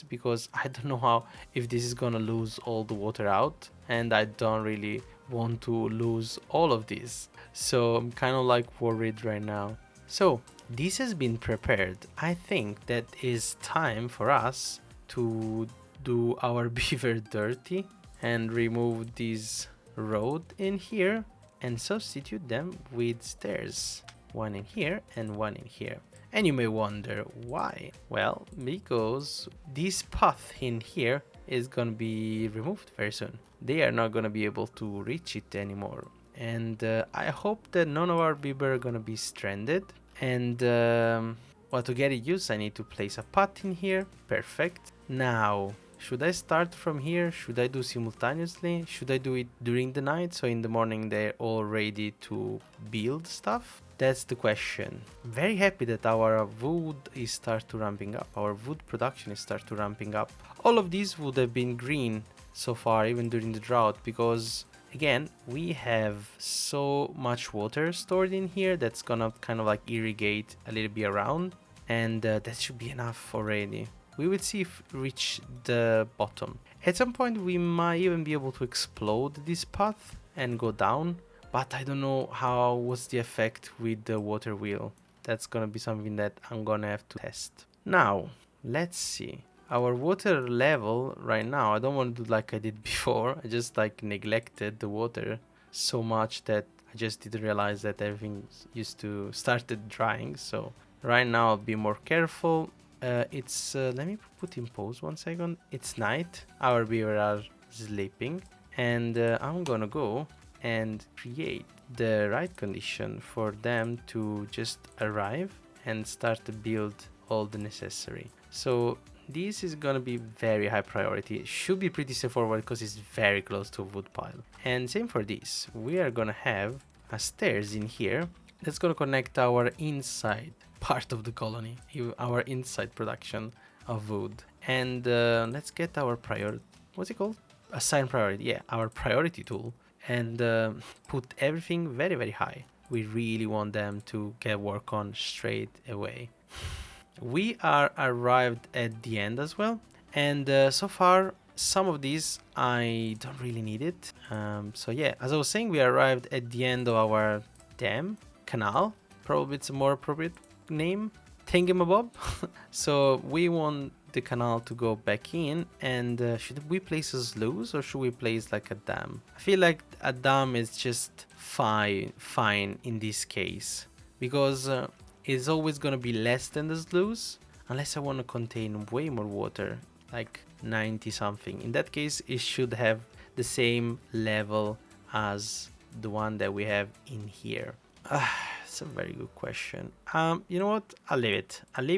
because I don't know if this is gonna lose all the water out, and I don't really want to lose all of this, so I'm kind of like worried right now. So this has been prepared. I think that is time for us to do our beaver dirty and remove this road in here and substitute them with stairs. one in here, and one in here. And you may wonder why. Well, because this path in here is gonna be removed very soon. They are not gonna be able to reach it anymore. And I hope that none of our beaver are gonna be stranded. And well, to get it used, I need to place a path in here. Perfect. Now, should I start from here? Should I do simultaneously? Should I do it during the night so in the morning they're all ready to build stuff? That's the question. Very happy that our wood is start to ramping up. Our wood production is start to ramping up. All of these would have been green so far, even during the drought, because again, we have so much water stored in here that's gonna kind of like irrigate a little bit around, and that should be enough already. We will see if we reach the bottom. At some point we might even be able to explode this path and go down, but I don't know what's the effect with the water wheel. That's gonna be something that I'm gonna have to test. Now, let's see. Our water level right now, I don't want to do like I did before. I just like neglected the water so much that I just didn't realize that everything used to started drying. So right now I'll be more careful. Let me put in pause 1 second. It's night. Our beaver are sleeping, and I'm gonna go and create the right condition for them to just arrive and start to build all the necessary. So this is gonna be very high priority. It should be pretty straightforward because it's very close to a wood pile. And same for this. We are gonna have a stairs in here that's gonna connect our inside part of the colony, our inside production of wood. And let's get our what's it called? Assign priority. Yeah, our priority tool, and put everything very, very high. We really want them to get work on straight away. We are arrived at the end as well, and so far some of these I don't really need it. So yeah, as I was saying, we arrived at the end of our dam canal. Probably it's a more appropriate name, thingamabob. So we want the canal to go back in, and should we place a sluice or should we place like a dam? I feel like a dam is just fine in this case, because it's always gonna be less than the sluice unless I want to contain way more water, like 90 something. In that case, it should have the same level as the one that we have in here. It's a very good question. You know what? I'll leave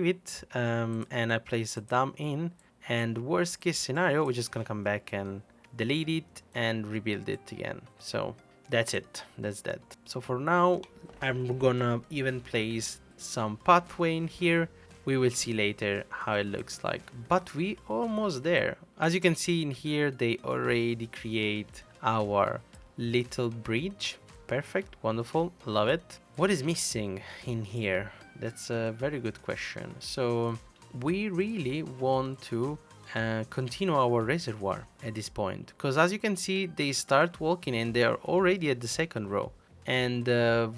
it. And I place a dam in, and worst case scenario, we're just gonna come back and delete it and rebuild it again. So that's it. That's that. So for now, I'm gonna even place some pathway in here. We will see later how it looks like, but we almost there. As you can see in here, they already create our little bridge. Perfect, wonderful, love it. What is missing in here? That's a very good question. So we really want to continue our reservoir at this point, because as you can see, they start walking and they are already at the second row, and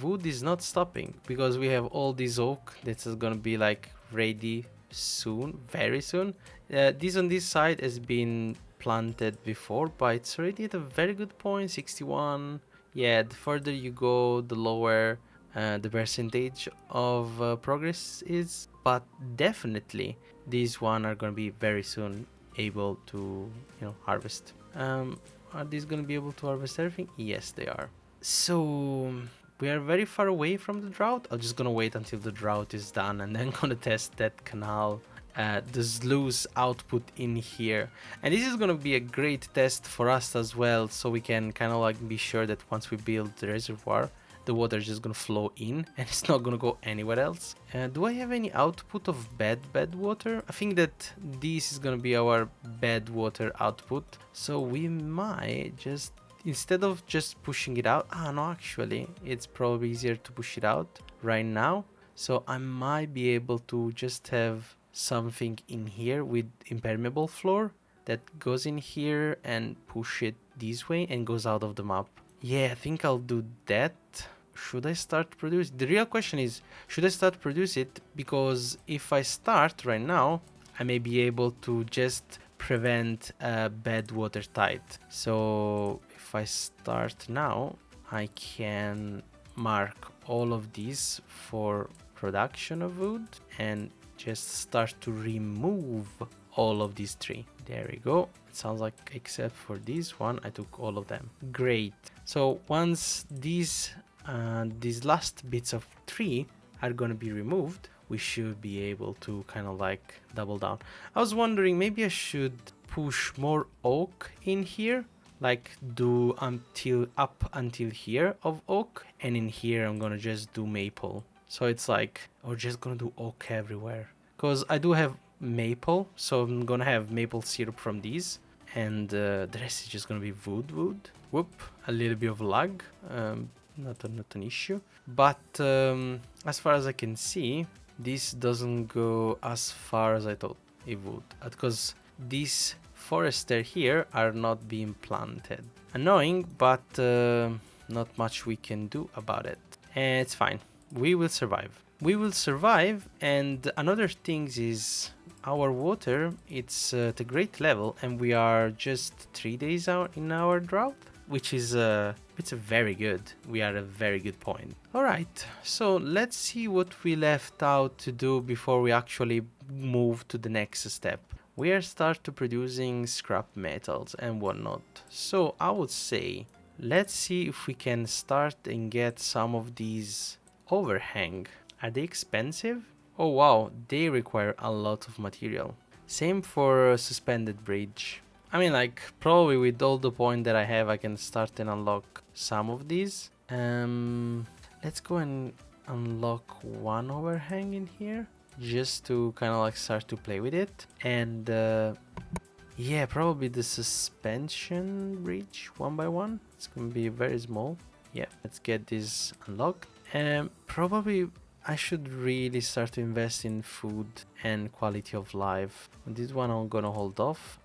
wood is not stopping because we have all this oak that's gonna be like ready soon, very soon. This on this side has been planted before, but it's already at a very good point, 61. Yeah, the further you go, the lower the percentage of progress is, but definitely these one are gonna be very soon able to, harvest. Are these gonna be able to harvest everything? Yes, they are. So we are very far away from the drought. I'm just gonna wait until the drought is done and then gonna test that canal, the sluice output in here. And this is gonna be a great test for us as well, so we can kind of like be sure that once we build the reservoir, the water is just gonna flow in and it's not gonna go anywhere else. Do I have any output of bad water? I think that this is gonna be our bad water output, so we might just, instead of just pushing it out, no, actually it's probably easier to push it out right now. So I might be able to just have something in here with impermeable floor that goes in here and push it this way and goes out of the map. Yeah, I think I'll do that. Should I start produce? The real question is, should I start produce it? Because if I start right now, I may be able to just prevent bad water tide. So if I start now, I can mark all of these for production of wood and just start to remove all of these tree. There we go. It sounds like, except for this one, I took all of them. Great. So once these last bits of tree are gonna be removed, we should be able to kind of like double down. I was wondering, maybe I should push more oak in here, like do up until here of oak, and in here I'm gonna just do maple. So it's like, or just gonna do oak everywhere, because I do have maple, so I'm gonna have maple syrup from these, and the rest is just gonna be wood. Whoop, a little bit of lag, not an issue, but as far as I can see, this doesn't go as far as I thought it would, because these forester here are not being planted. Annoying, but not much we can do about it. And it's fine. We will survive. We will survive, and another thing is our water, it's at a great level, and we are just 3 days out in our drought, which is it's a very good. We are at a very good point. All right, so let's see what we left out to do before we actually move to the next step. We are start to producing scrap metals and whatnot. So I would say, let's see if we can start and get some of these overhang. Are they expensive? Oh wow, they require a lot of material. Same for suspended bridge. I mean, like, probably with all the point that I have, I can start and unlock some of these. Let's go and unlock one overhang in here, just to kind of like start to play with it. And yeah, probably the suspension bridge one by one. It's gonna be very small. Yeah, let's get this unlocked. And probably I should really start to invest in food and quality of life. This one I'm gonna hold off.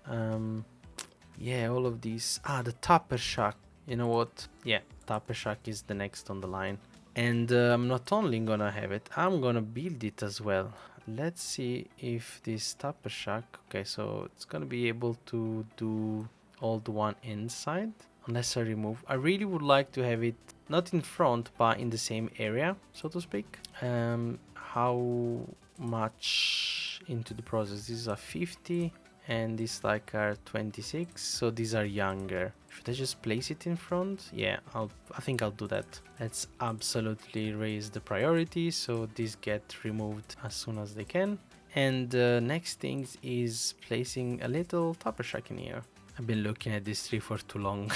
Yeah, all of these. The Tupper Shack. You know what? Yeah, Tupper Shack is the next on the line. And I'm not only gonna have it, I'm gonna build it as well. Let's see if this Tupper Shack... Okay, so it's gonna be able to do all the one inside. Unless I remove... I really would like to have it not in front, but in the same area, so to speak. How much into the process? These are 50. And these like are 26, so these are younger. Should I just place it in front? Yeah, I think I'll do that. Let's absolutely raise the priority so these get removed as soon as they can. And next thing is placing a little Tupper Shack in here. I've been looking at this tree for too long.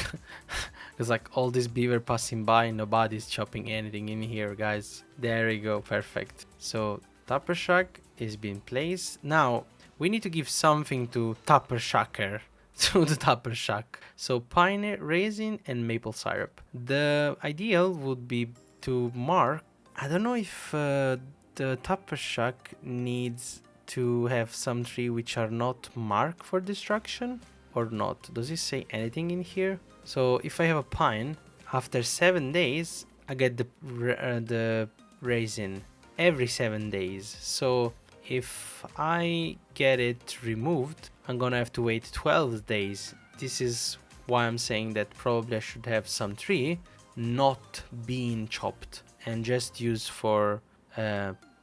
It's like all this beaver passing by, nobody's chopping anything in here, guys. There we go, perfect. So Tupper Shack is being placed. Now we need to give something to Tupper Shacker, to the Tupper Shack. So pine resin and maple syrup. The ideal would be to mark. I don't know if the Tupper Shack needs to have some tree which are not marked for destruction or not. Does it say anything in here? So if I have a pine, after 7 days, I get the resin every 7 days. So if I get it removed, I'm gonna have to wait 12 days. This is why I'm saying that probably I should have some tree not being chopped and just use for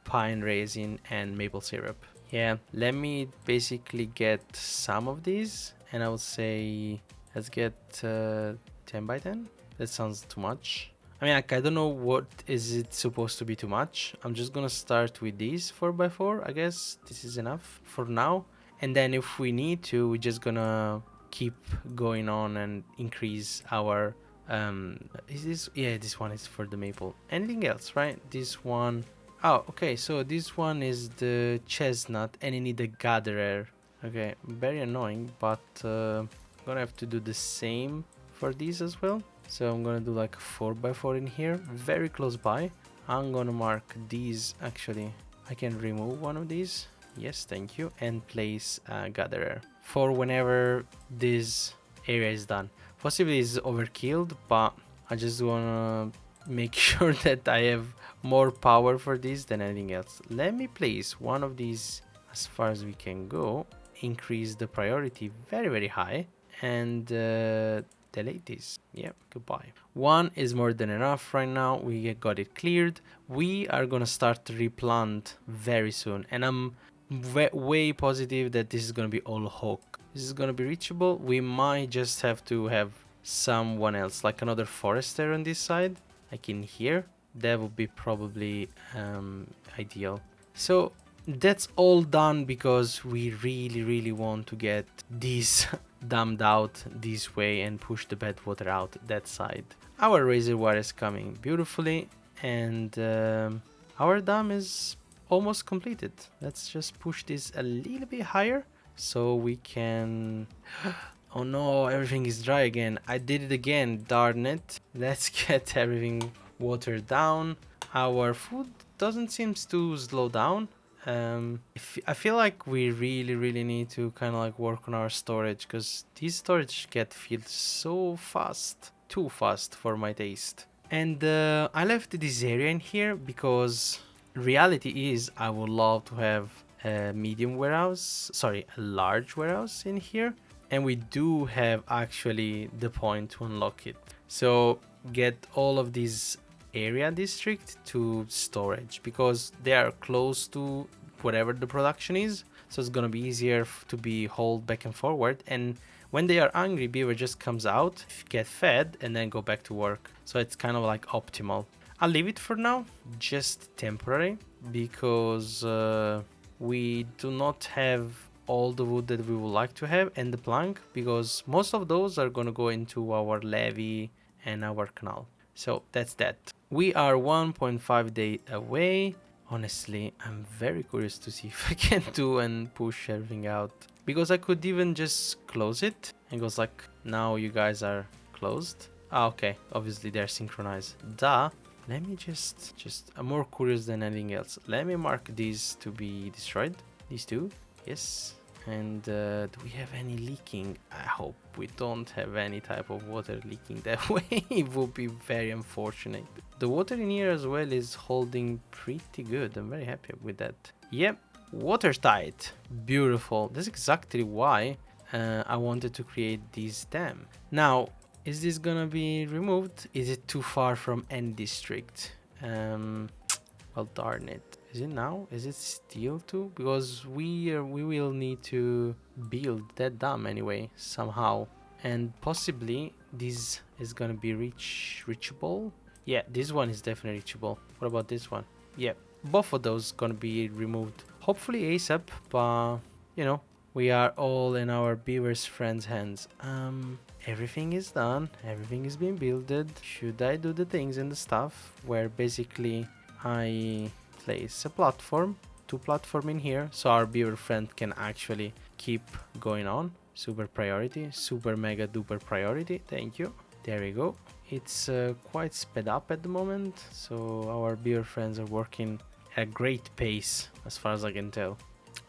pine resin and maple syrup. Yeah, let me basically get some of these, and I would say let's get 10 by 10. That sounds too much. I mean, like, I don't know what is it supposed to be too much. I'm just gonna start with these 4x4. I guess this is enough for now. And then if we need to, we're just gonna keep going on and increase our... is this... Yeah, this one is for the maple. Anything else, right? This one... Oh, okay, so this one is the chestnut, and I need a gatherer. Okay, very annoying, but I'm gonna have to do the same for these as well. So I'm gonna do like 4x4 in here, very close by. I'm gonna mark these. Actually, I can remove one of these. Yes, thank you. And place a gatherer for whenever this area is done. Possibly it's overkilled, but I just wanna make sure that I have more power for this than anything else. Let me place one of these as far as we can go. Increase the priority very, very high. And delete this. Yeah, goodbye. One is more than enough right now. We got it cleared. We are gonna start to replant very soon, and I'm way positive that this is gonna be all hawk. This is gonna be reachable. We might just have to have someone else, like another forester on this side, like in here. That would be probably ideal. So that's all done because we really want to get these dammed out this way and push the bad water out that side. Our reservoir is coming beautifully, and our dam is almost completed. Let's just push this a little bit higher so we can... Oh no, everything is dry again. I did it again, darn it. Let's get everything watered down. Our food doesn't seem to slow down. I feel like we really need to kind of like work on our storage, because these storage get filled so fast, too fast for my taste. And I left this area in here because reality is I would love to have a medium warehouse, sorry, a large warehouse in here, and we do have actually the point to unlock it. So get all of these area district to storage because they are close to whatever the production is, so it's gonna be easier to be hauled back and forward, and when they are hungry, beaver just comes out, get fed, and then go back to work. So it's kind of like optimal. I'll leave it for now, just temporary, because we do not have all the wood that we would like to have and the plank, because most of those are gonna go into our levee and our canal. So that's that. We are 1.5 days away. Honestly, I'm very curious to see if I can do and push everything out, because I could even just close it and goes like, now you guys are closed. Ah, okay, obviously they're synchronized. Duh. Let me just I'm more curious than anything else. Let me mark these to be destroyed. These two, yes. And do we have any leaking? I hope we don't have any type of water leaking that way. It would be very unfortunate. The water in here as well is holding pretty good. I'm very happy with that. Yep, watertight. Beautiful. That's exactly why I wanted to create this dam. Now, is this gonna be removed? Is it too far from any district? Well, darn it. Is it now? Is it still too? Because we will need to build that dam anyway somehow, and possibly this is gonna be reachable. Yeah, this one is definitely reachable. What about this one? Yeah, both of those gonna be removed. Hopefully ASAP, but you know, we are all in our beavers friends' hands. Everything is done. Everything is being builded. Should I do the things and the stuff where basically I place a platform, two platform in here, so our beaver friend can actually keep going on. Super priority, super mega duper priority. Thank you. There we go. It's quite sped up at the moment, so our beaver friends are working at a great pace as far as I can tell.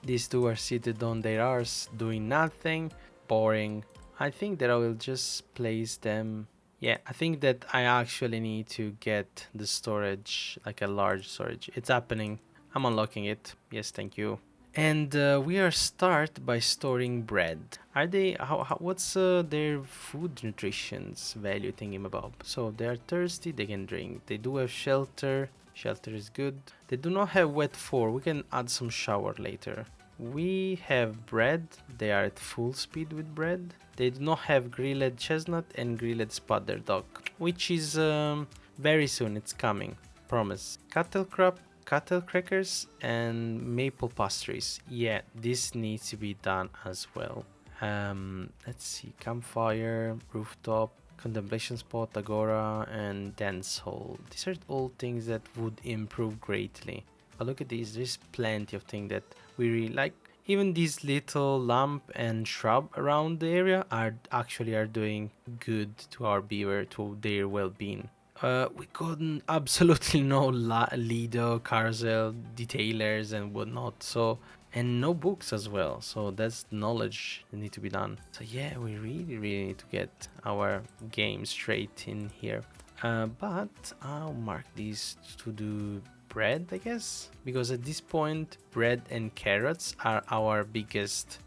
These two are seated on their arse doing nothing. Boring. I think that I will just place them. Yeah, I think that I actually need to get the storage, like a large storage. It's happening. I'm unlocking it. Yes, thank you. And we are start by storing bread. Are they, what's their food nutrition's value thingamabob? So they are thirsty, they can drink. They do have shelter. Shelter is good. They do not have wet floor. We can add some shower later. We have bread. They are at full speed with bread. They do not have grilled chestnut and grilled spotted dog, which is very soon. It's coming. Promise. Cattle crackers and maple pastries. Yeah, this needs to be done as well. Let's see. Campfire, rooftop, contemplation spot, agora, and dance hall. These are all things that would improve greatly. But look at these. There's plenty of things that we really like. Even these little lamp and shrub around the area are doing good to our beaver, to their well-being. We couldn't absolutely no Lido, carousel, detailers and whatnot, so, and no books as well, so that's knowledge that need to be done. So yeah, we really need to get our game straight in here. But I'll mark these to do bread, I guess, because at this point bread and carrots are our biggest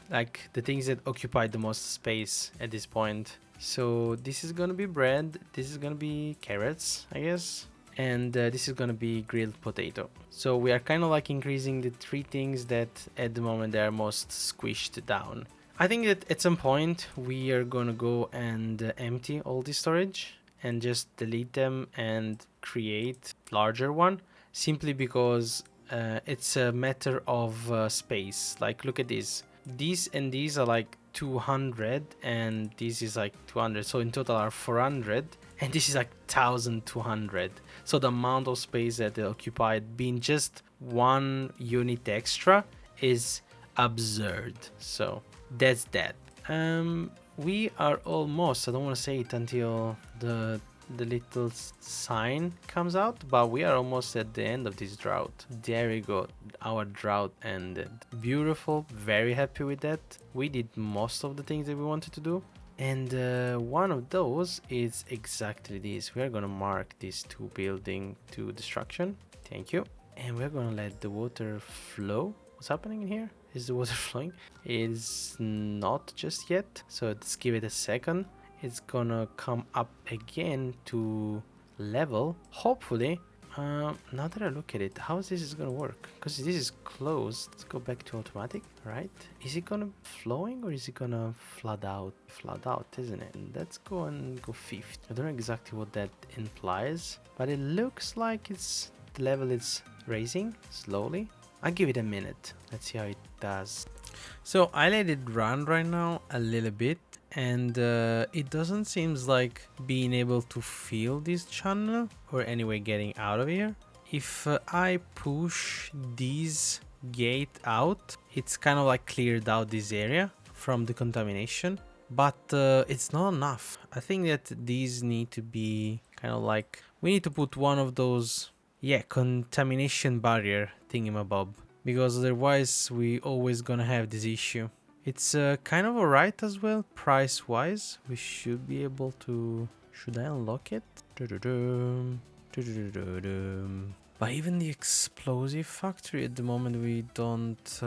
like the things that occupy the most space at this point. So this is gonna be bread, this is gonna be carrots, I guess, and this is gonna be grilled potato. So we are kind of like increasing the three things that at the moment they are most squished down. I think that at some point we are gonna go and empty all the storage and just delete them and create larger one, simply because it's a matter of space. Like, look at this. These and these are like 200 and this is like 200, so in total are 400, and this is like 1200. So the amount of space that they occupied being just one unit extra is absurd. So that's that. We are almost, I don't want to say it until the little sign comes out, but we are almost at the end of this drought. There we go, our drought ended. Beautiful, very happy with that. We did most of the things that we wanted to do, and one of those is exactly this. We are gonna mark these two buildings to destruction. Thank you. And we're gonna let the water flow. What's happening in here? Is the water flowing? It's not just yet, so let's give it a second. It's gonna come up again to level, hopefully. Now that I look at it, how is this gonna work? Because this is closed. Let's go back to automatic, right? Is it gonna flowing or is it gonna flood out? Flood out, isn't it? Let's go and go 50. I don't know exactly what that implies, but it looks like it's the level is raising slowly. I'll give it a minute. Let's see how it does. So I let it run right now a little bit, and it doesn't seem like being able to fill this channel or anyway getting out of here. If I push this gate out, it's kind of like cleared out this area from the contamination, but it's not enough. I think that these need to be kind of like, we need to put one of those, yeah, contamination barrier thingamabob, because otherwise we always gonna have this issue. It's kind of alright as well, price wise. We should be able to, should I unlock it? But even the explosive factory at the moment, we don't,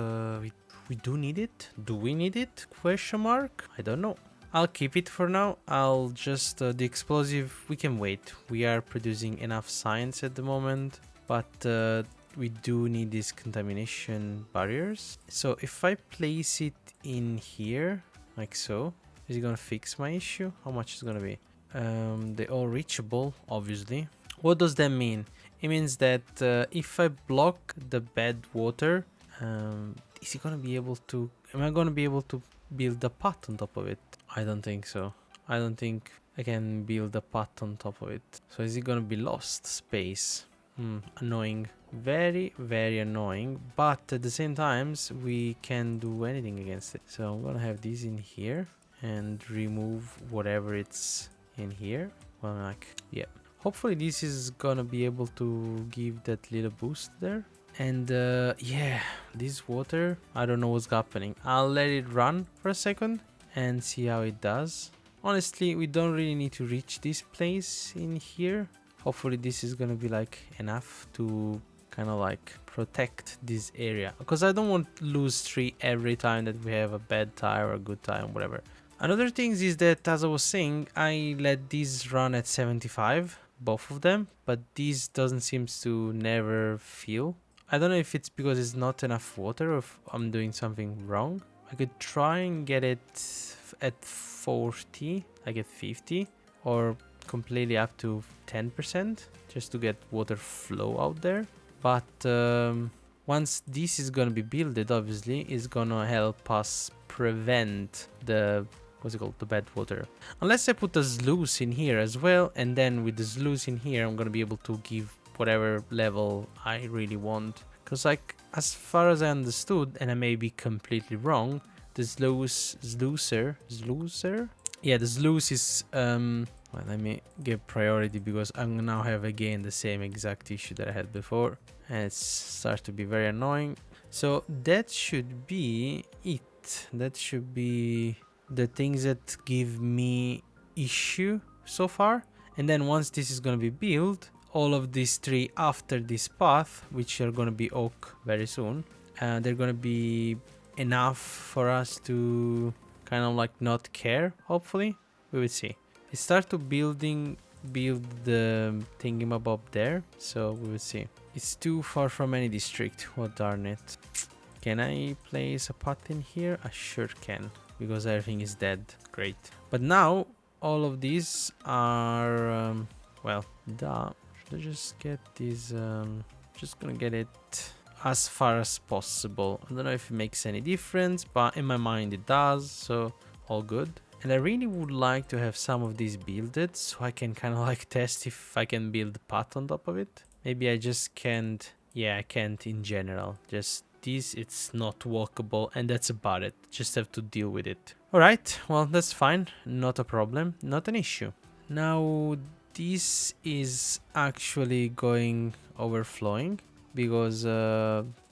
we do need it. Do we need it? Question mark? I don't know. I'll keep it for now. I'll just, the explosive, we can wait. We are producing enough science at the moment, but we do need these contamination barriers. So if I place it in here, like so, is it gonna fix my issue? How much is it gonna be? They're all reachable, obviously. What does that mean? It means that if I block the bad water, is it gonna be able to, am I gonna be able to build a pot on top of it? I don't think so. I don't think I can build a pot on top of it. So is it gonna be lost space? Annoying. Very, very annoying. But at the same times, we can do anything against it. So I'm gonna have this in here and remove whatever it's in here. Well, like, yeah. Hopefully this is gonna be able to give that little boost there. And yeah, this water, I don't know what's happening. I'll let it run for a second and see how it does. Honestly, we don't really need to reach this place in here. Hopefully this is gonna be like enough to kind of like protect this area, because I don't want to lose 3 every time that we have a bad tire or a good tire, whatever. Another thing is that, as I was saying, I let these run at 75, both of them, but this doesn't seem to never fill. I don't know if it's because it's not enough water or if I'm doing something wrong. I could try and get it at 40, like at 50, or completely up to 10%, just to get water flow out there. But once this is gonna be built, obviously, it's gonna help us prevent the, what's it called, the bad water. Unless I put a sluice in here as well, and then with the sluice in here, I'm gonna be able to give whatever level I really want. Because like, as far as I understood, and I may be completely wrong, the sluicer, yeah, the sluice is well, let me give priority, because I'm now have again the same exact issue that I had before, and it starts to be very annoying. So that should be it. That should be the things that give me issue so far. And then once this is gonna be built, all of these 3 after this path, which are gonna be oak very soon, they're gonna be enough for us to kind of like not care, hopefully. We will see. I start to build the thingamabob there, so we will see. It's too far from any district. Oh, darn it. Can I place a pot in here? I sure can, because everything is dead. Great. But now all of these are well, duh. Should I just get these? Just gonna get it as far as possible. I don't know if it makes any difference, but in my mind it does, so all good. And I really would like to have some of these builded, so I can kind of like test if I can build a path on top of it. Maybe I just can't. Yeah, I can't in general. Just this, it's not walkable, and that's about it. Just have to deal with it. Alright, well, that's fine. Not a problem. Not an issue. Now, this is actually going overflowing because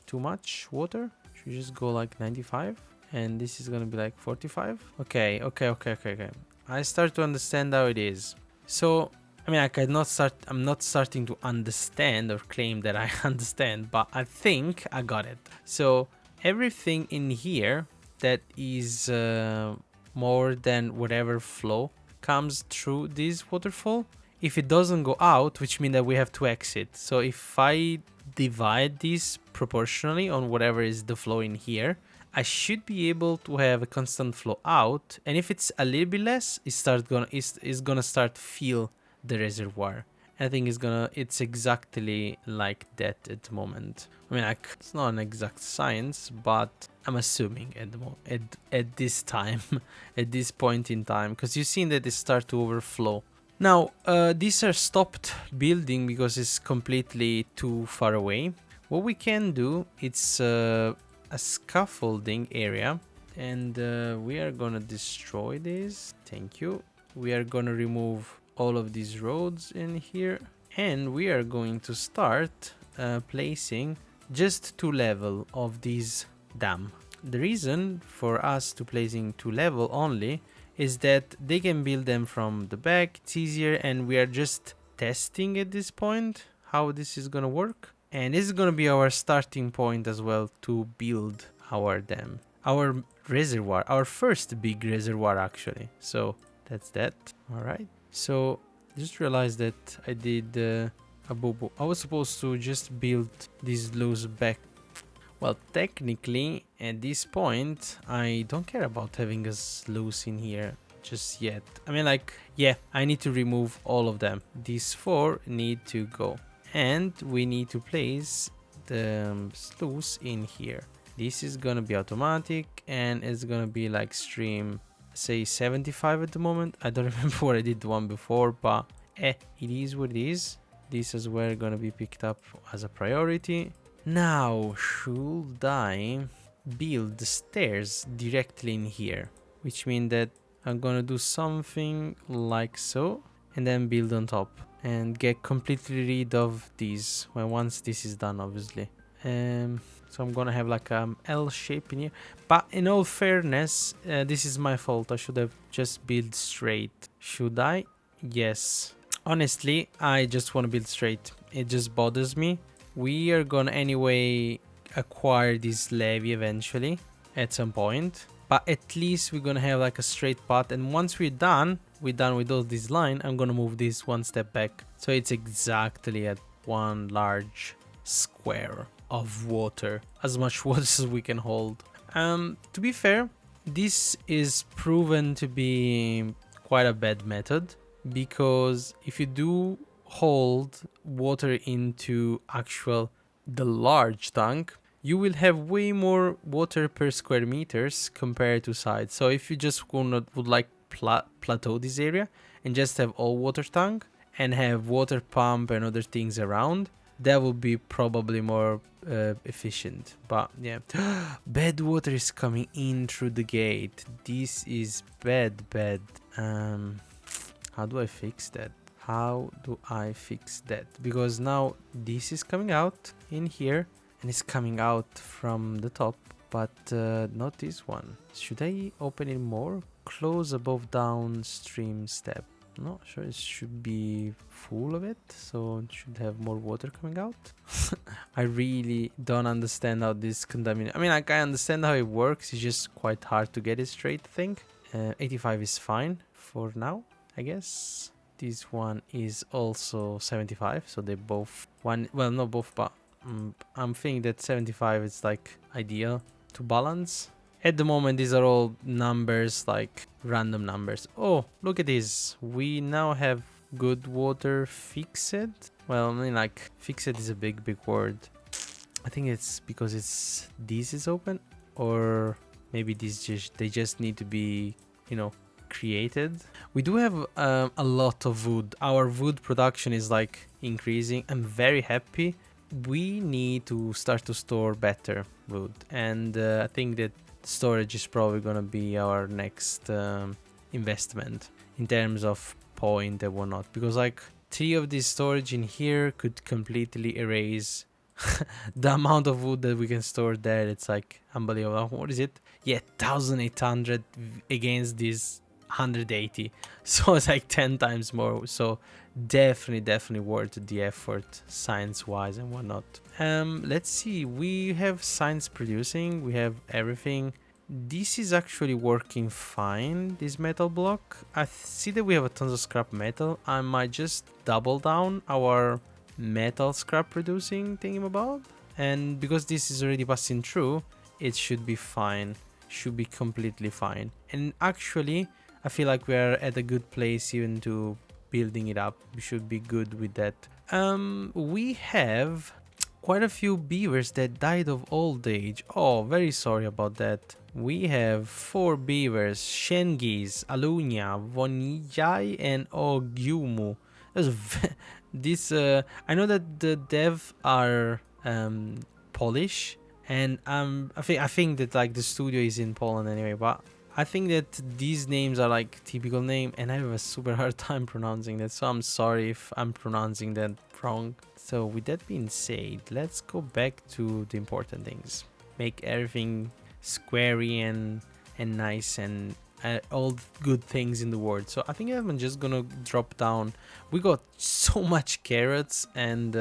too much water. Should just go like 95, and this is gonna be like 45. Okay. I start to understand how it is. So I mean, I'm not starting to understand or claim that I understand, but I think I got it. So everything in here that is more than whatever flow comes through this waterfall. If it doesn't go out, which means that we have to exit. So if I divide this proportionally on whatever is the flow in here, I should be able to have a constant flow out. And if it's a little bit less, it's gonna start to fill the reservoir. I think it's exactly like that at the moment. I mean, like, it's not an exact science, but I'm assuming at the moment, at this time, at this point in time, because you've seen that it start to overflow. Now, these are stopped building because it's completely too far away. What we can do, it's a scaffolding area, and we are gonna destroy this. Thank you. We are gonna remove all of these roads in here, and we are going to start placing just 2 level of these dam. The reason for us to placing 2 level only is that they can build them from the back. It's easier, and we are just testing at this point how this is gonna work, and this is gonna be our starting point as well to build our dam, our reservoir, our first big reservoir actually. So that's that. All right. So just realized that I did a boo-boo. I was supposed to just build these loose back. Well, technically at this point I don't care about having a sluice in here just yet. I mean, like, yeah, I need to remove all of them. These 4 need to go, and we need to place the sluice in here. This is gonna be automatic, and it's gonna be like stream, say 75 at the moment. I don't remember what I did the one before, but it is what it is. This is where gonna be picked up as a priority. Now, should I build the stairs directly in here? Which means that I'm gonna do something like so, and then build on top and get completely rid of these once this is done, obviously. So I'm gonna have like L shape in here, but in all fairness, this is my fault. I should have just built straight. Should I? Yes. Honestly, I just want to build straight. It just bothers me. We are gonna anyway acquire this levee eventually at some point, but at least we're gonna have like a straight path. And once we're done with all this line, I'm gonna move this 1 step back, so it's exactly at 1 large square of water, as much water as we can hold. To be fair, this is proven to be quite a bad method, because if you do hold water into the large tank, you will have way more water per square meters compared to sides. So if you just would like plateau this area and just have all water tank and have water pump and other things around, that would be probably more efficient. But yeah, bad water is coming in through the gate. This is bad. How do I fix that? Because now this is coming out in here, and it's coming out from the top, but not this one. Should I open it more? Close above downstream step. Not sure, it should be full of it, so it should have more water coming out. I really don't understand how this contamination. I mean, like, I understand how it works. It's just quite hard to get it straight, I think. 85 is fine. for now, I guess. This one is also 75, so they both one, well, not both, but I'm thinking that 75 is like ideal to balance. At the moment, these are all numbers, like random numbers. Oh, look at this. We now have good water fixed. Well, I mean, like, fixed is a big word. I think it's because this is open, or maybe they just need to be, you know, created. We do have a lot of wood. Our wood production is like increasing. I'm very happy. We need to start to store better wood, and I think that storage is probably gonna be our next investment in terms of point and whatnot, because like 3 of this storage in here could completely erase the amount of wood that we can store there. It's like unbelievable. What is it? Yeah, 1800 against this 180, so it's like 10 times more. So definitely worth the effort, science wise and whatnot. Let's see, we have science producing, we have everything. This is actually working fine, this metal block. I see that we have a tons of scrap metal. I might just double down our metal scrap producing thingamabob, and because this is already passing through, it should be fine, should be completely fine. And actually I feel like we are at a good place even to building it up. We should be good with that. We have quite a few beavers that died of old age. Oh, very sorry about that. We have 4 beavers: Shengis, Alunia, Vonijai, and Ogyumu. This I know that the dev are Polish, and I think that like the studio is in Poland anyway, but I think that these names are like typical name, and I have a super hard time pronouncing that, so I'm sorry if I'm pronouncing that wrong. So with that being said, let's go back to the important things. Make everything squarey and nice, and all good things in the world. So I think I'm just gonna drop down. We got so much carrots, and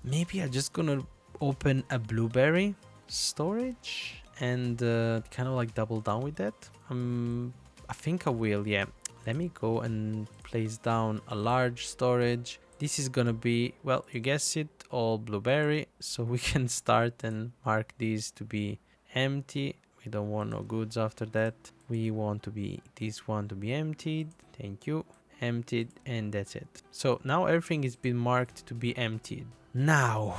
maybe I'm just gonna open a blueberry storage and kind of like double down with that. I think I will, yeah. Let me go and place down a large storage. This is gonna be, well, you guessed it, all blueberry, so we can start and mark these to be empty. We don't want no goods after that. We want to be this one to be emptied. Thank you. Emptied, and that's it. So now everything is been marked to be emptied. Now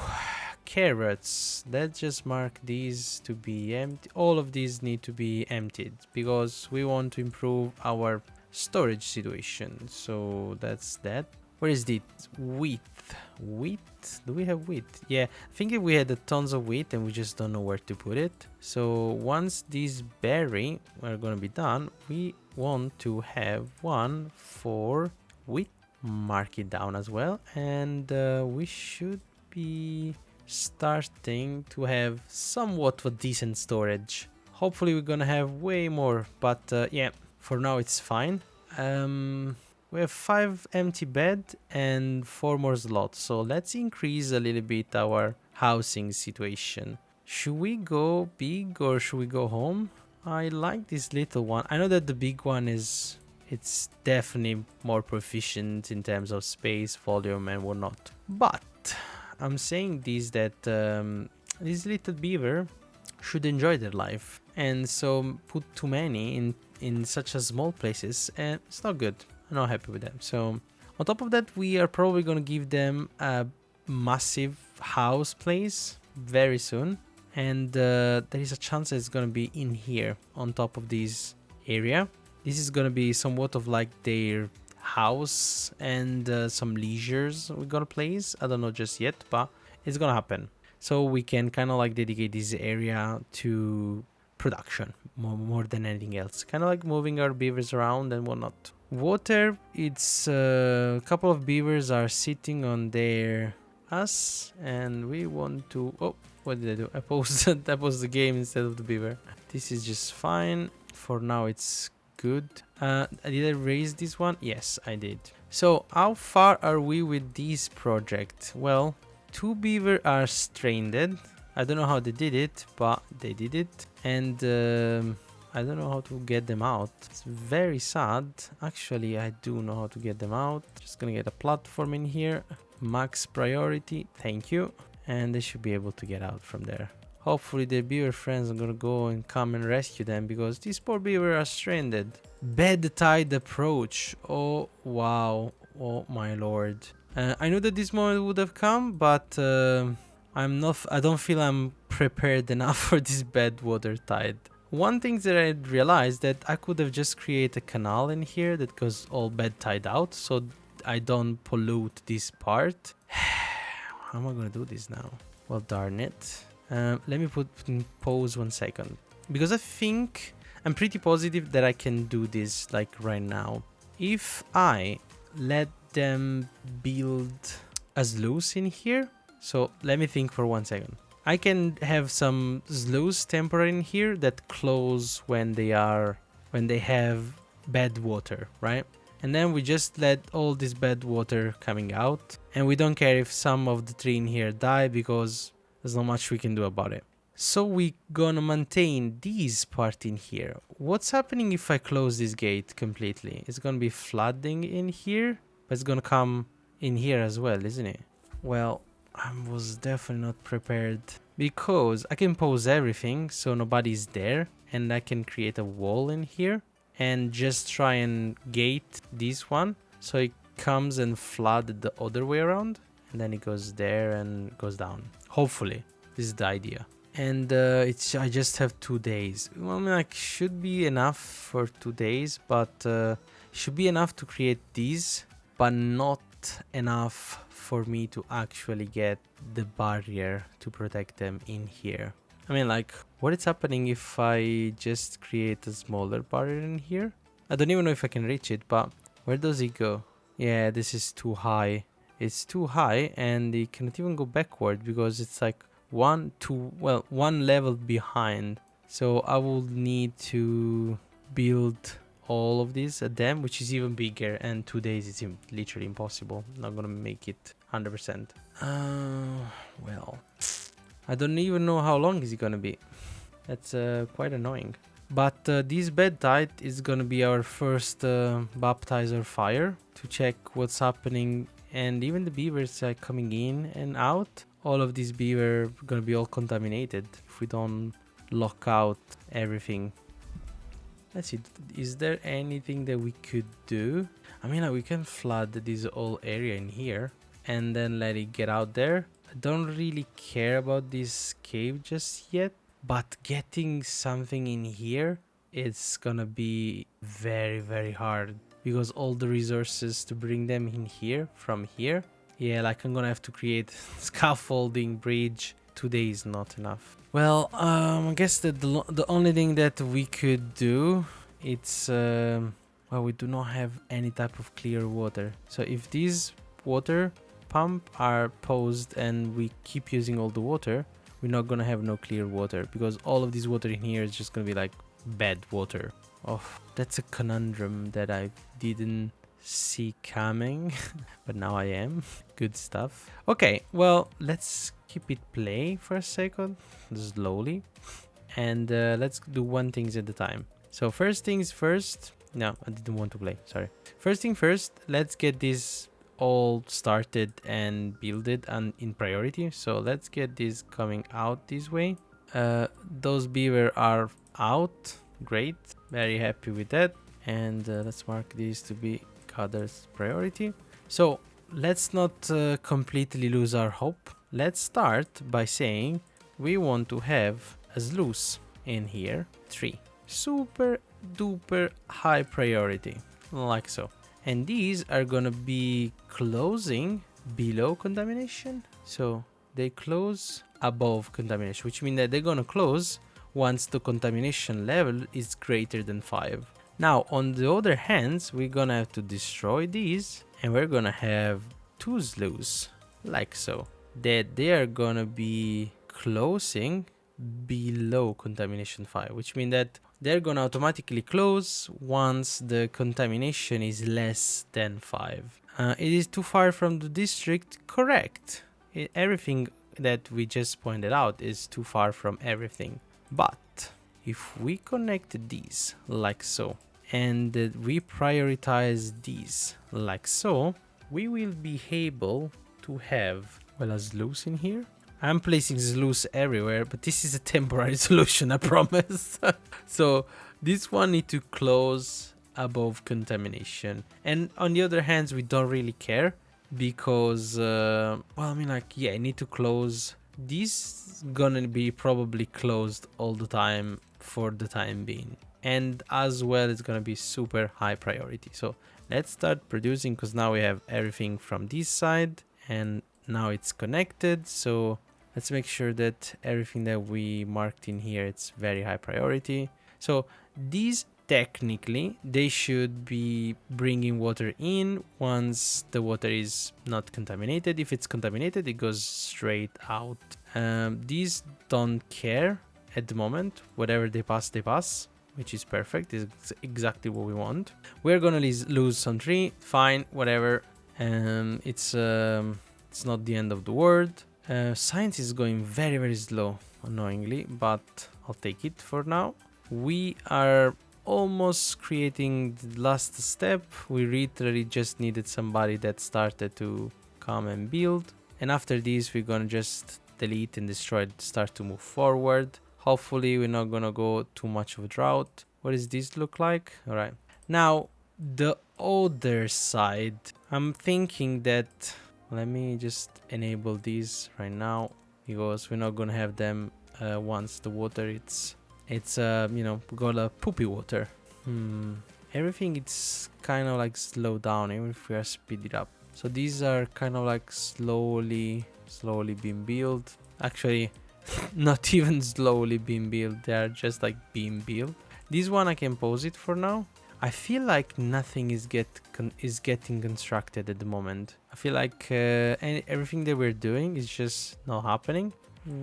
carrots, let's just mark these to be empty. All of these need to be emptied because we want to improve our storage situation. So that's that. Where is the wheat? Wheat? Do we have wheat? Yeah, I think we had a tons of wheat and we just don't know where to put it. So once these berry are gonna be done, we want to have one for wheat. Mark it down as well, and we should be starting to have somewhat of a decent storage. Hopefully we're gonna have way more, but yeah, for now it's fine. We have 5 empty bed and 4 more slots, so let's increase a little bit our housing situation. Should we go big or should we go home? I like this little one. I know that the big one is, it's definitely more proficient in terms of space, volume and whatnot, but I'm saying this that this little beaver should enjoy their life, and so put too many in such a small places, and it's not good. I'm not happy with them. So on top of that, we are probably going to give them a massive house place very soon, and there is a chance that it's going to be in here on top of this area. This is going to be somewhat of like their house and some leisures we're gonna place. I don't know just yet, but it's gonna happen. So we can kind of like dedicate this area to production more than anything else, kind of like moving our beavers around and whatnot. Water, it's a couple of beavers are sitting on their ass, and we want to, oh, what did I do? I posted the game instead of the beaver. This is just fine for now. It's good. Did I raise this one? Yes, I did. So how far are we with this project? Well, 2 beaver are stranded. I don't know how they did it, but they did it. And I don't know how to get them out. It's very sad. Actually, I do know how to get them out. Just gonna get a platform in here. Max priority. Thank you. And they should be able to get out from there. Hopefully their beaver friends are gonna go and come and rescue them, because these poor beavers are stranded. Bad tide approach. Oh, wow. Oh, my lord. I knew that this moment would have come, but I don't feel I'm prepared enough for this bad water tide. One thing that I realized, that I could have just created a canal in here that goes all bad tide out, so I don't pollute this part. How am I gonna do this now? Well, darn it. Let me put in pause 1 second, because I'm pretty positive that I can do this like right now. If I let them build a sluice in here, so let me think for 1 second. I can have some sluice temporary in here that close when they have bad water, right? And then we just let all this bad water coming out, and we don't care if some of the tree in here die, because there's not much we can do about it. So we gonna maintain this part in here. What's happening if I close this gate completely? It's gonna be flooding in here, but it's gonna come in here as well, isn't it? Well, I was definitely not prepared, because I can pause everything so nobody's there, and I can create a wall in here and just try and gate this one so it comes and flood the other way around, and then it goes there and goes down. Hopefully this is the idea. And I just have 2 days. Well, I mean, like, should be enough for 2 days, but should be enough to create these, but not enough for me to actually get the barrier to protect them in here. I mean, like, what is happening if I just create a smaller barrier in here? I don't even know if I can reach it, but where does it go? Yeah, this is too high. It's too high, and it cannot even go backward, because it's like one level behind. So I will need to build all of this a dam, which is even bigger, and 2 days is literally impossible. Not gonna make it 100%. Well, I don't even know how long is it gonna be. That's quite annoying. But this bad tide is gonna be our first baptizer fire to check what's happening, and even the beavers are coming in and out. All of these beaver gonna be all contaminated if we don't lock out everything. Let's see, is there anything that we could do? I mean, like, we can flood this whole area in here and then let it get out there. I don't really care about this cave just yet, but getting something in here, it's gonna be very, very hard, because all the resources to bring them in here from here, yeah, like, I'm gonna have to create scaffolding, bridge. 2 days is not enough. Well, I guess that the only thing that we could do, it's well, we do not have any type of clear water. So if these water pump are paused and we keep using all the water, we're not gonna have no clear water, because all of this water in here is just gonna be like bad water. Oh, that's a conundrum that I didn't see coming, but now I am. Good stuff. Okay, well, let's keep it play for a second, slowly, and let's do one thing at a time. So first things first. No, I didn't want to play, sorry. First thing first, let's get this all started and builded and in priority. So let's get this coming out this way. Those beaver are out. Great, very happy with that. And let's mark this to be others priority. So let's not completely lose our hope. Let's start by saying we want to have a sluice in here, 3. Super duper high priority, like so. And these are gonna be closing below contamination. So they close above contamination, which means that they're gonna close once the contamination level is greater than 5. Now, on the other hand, we're gonna have to destroy these, and we're gonna have 2 sluices, like so, that they are gonna be closing below contamination 5, which means that they're gonna automatically close once the contamination is less than 5. It is too far from the district, correct. Everything that we just pointed out is too far from everything. But if we connect these like so, and we prioritize these like so, we will be able to have, well, a sluice in here. I'm placing sluice everywhere, but this is a temporary solution, I promise. So this one need to close above contamination. And on the other hand, we don't really care because, well, I mean, like, yeah, I need to close. This gonna be probably closed all the time for the time being. And as well, it's gonna be super high priority. So let's start producing, because now we have everything from this side and now it's connected. So let's make sure that everything that we marked in here, it's very high priority. So these technically, they should be bringing water in once the water is not contaminated. If it's contaminated, it goes straight out. These don't care at the moment. Whatever they pass, which is perfect. This is exactly what we want. We're gonna lose some tree, fine, whatever. It's not the end of the world. Science is going very, very slow, annoyingly, but I'll take it for now. We are almost creating the last step. We literally just needed somebody that started to come and build. And after this, we're gonna just delete and destroy, start to move forward. Hopefully, we're not gonna go too much of a drought. What does this look like? All right. Now, the other side, I'm thinking that, let me just enable these right now, because we're not gonna have them once the water it's you know, got a poopy water. Everything it's kind of like slow down, even if we are speed it up. So these are kind of like slowly being built. Actually, not even slowly being built, they are just like being built. This one I can pause it for now. I feel like nothing is getting constructed at the moment. I feel like everything that we're doing is just not happening.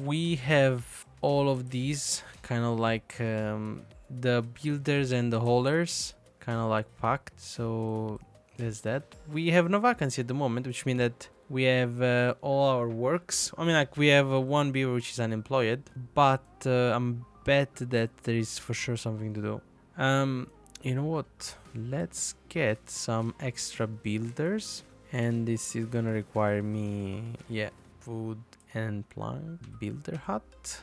We have all of these kind of like the builders and the haulers kind of like packed. So there's that. We have no vacancy at the moment, which means that we have all our works. I mean, like, we have one beaver which is unemployed, but I'm bet that there is for sure something to do. You know what? Let's get some extra builders, and this is gonna require me, yeah, food and plank. Builder hut.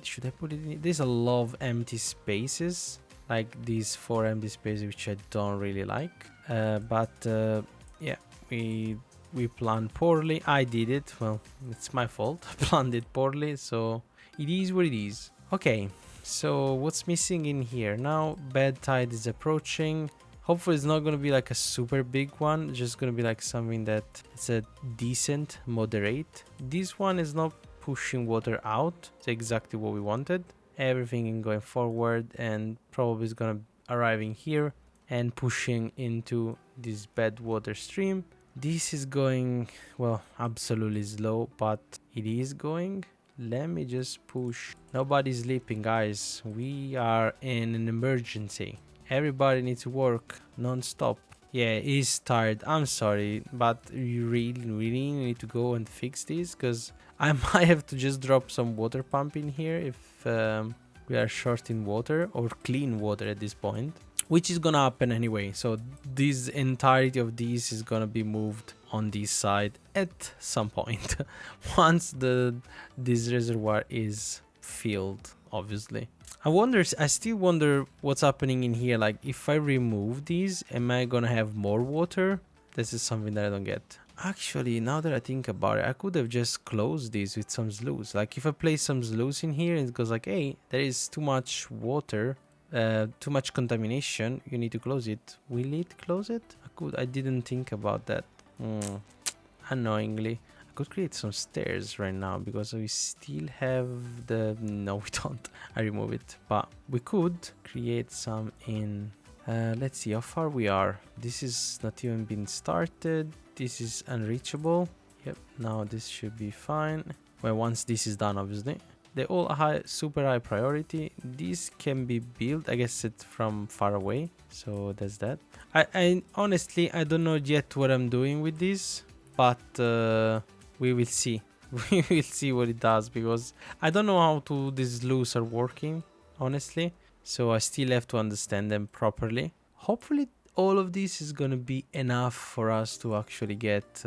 Should I put it in? There's a lot of empty spaces, like these 4 empty spaces, which I don't really like. But yeah, we planned poorly. I did it. Well, it's my fault. I planned it poorly, so it is what it is. Okay, so what's missing in here now? Bad tide is approaching. Hopefully it's not going to be like a super big one. It's just going to be like something that it's a decent, moderate. This one is not pushing water out. It's exactly what we wanted. Everything going forward, and probably is going to arriving here and pushing into this bad water stream. This is going, well, absolutely slow, but it is going. Let me just push. Nobody's sleeping, guys. We are in an emergency. Everybody needs to work non-stop. Yeah, he's tired. I'm sorry, but you really need to go and fix this, because I might have to just drop some water pump in here if we are short in water, or clean water at this point, which is gonna happen anyway. So this entirety of this is gonna be moved on this side at some point once this reservoir is filled, obviously. I still wonder what's happening in here. Like, if I remove these, am I gonna have more water? This is something that I don't get. Actually, now that I think about it, I could have just closed these with some sluice. Like, if I place some sluice in here and it goes like, hey, there is too much water, too much contamination, you need to close it. Will it close it? I didn't think about that. Annoyingly. I could create some stairs right now, because we still have the... No, we don't. I remove it. But we could create some in... let's see how far we are. This is not even been started. This is unreachable. Yep, now this should be fine. Well, once this is done, obviously. They all super high priority. This can be built, I guess, it's from far away. So that's that. I honestly, I don't know yet what I'm doing with this, but we will see. We will see what it does, because I don't know how these sluices are working. honestly. So I still have to understand them properly. Hopefully all of this is gonna be enough for us to actually get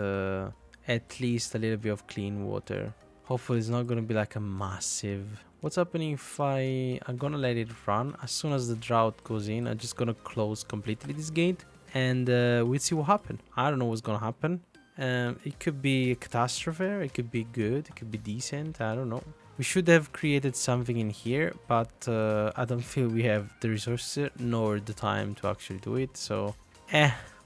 at least a little bit of clean water. Hopefully it's not gonna be like a massive... What's happening if I'm gonna let it run? As soon as the drought goes in, I'm just gonna close completely this gate and we'll see what happens. I don't know what's gonna happen. It could be a catastrophe, it could be good, it could be decent, I don't know. We should have created something in here, but I don't feel we have the resources nor the time to actually do it, so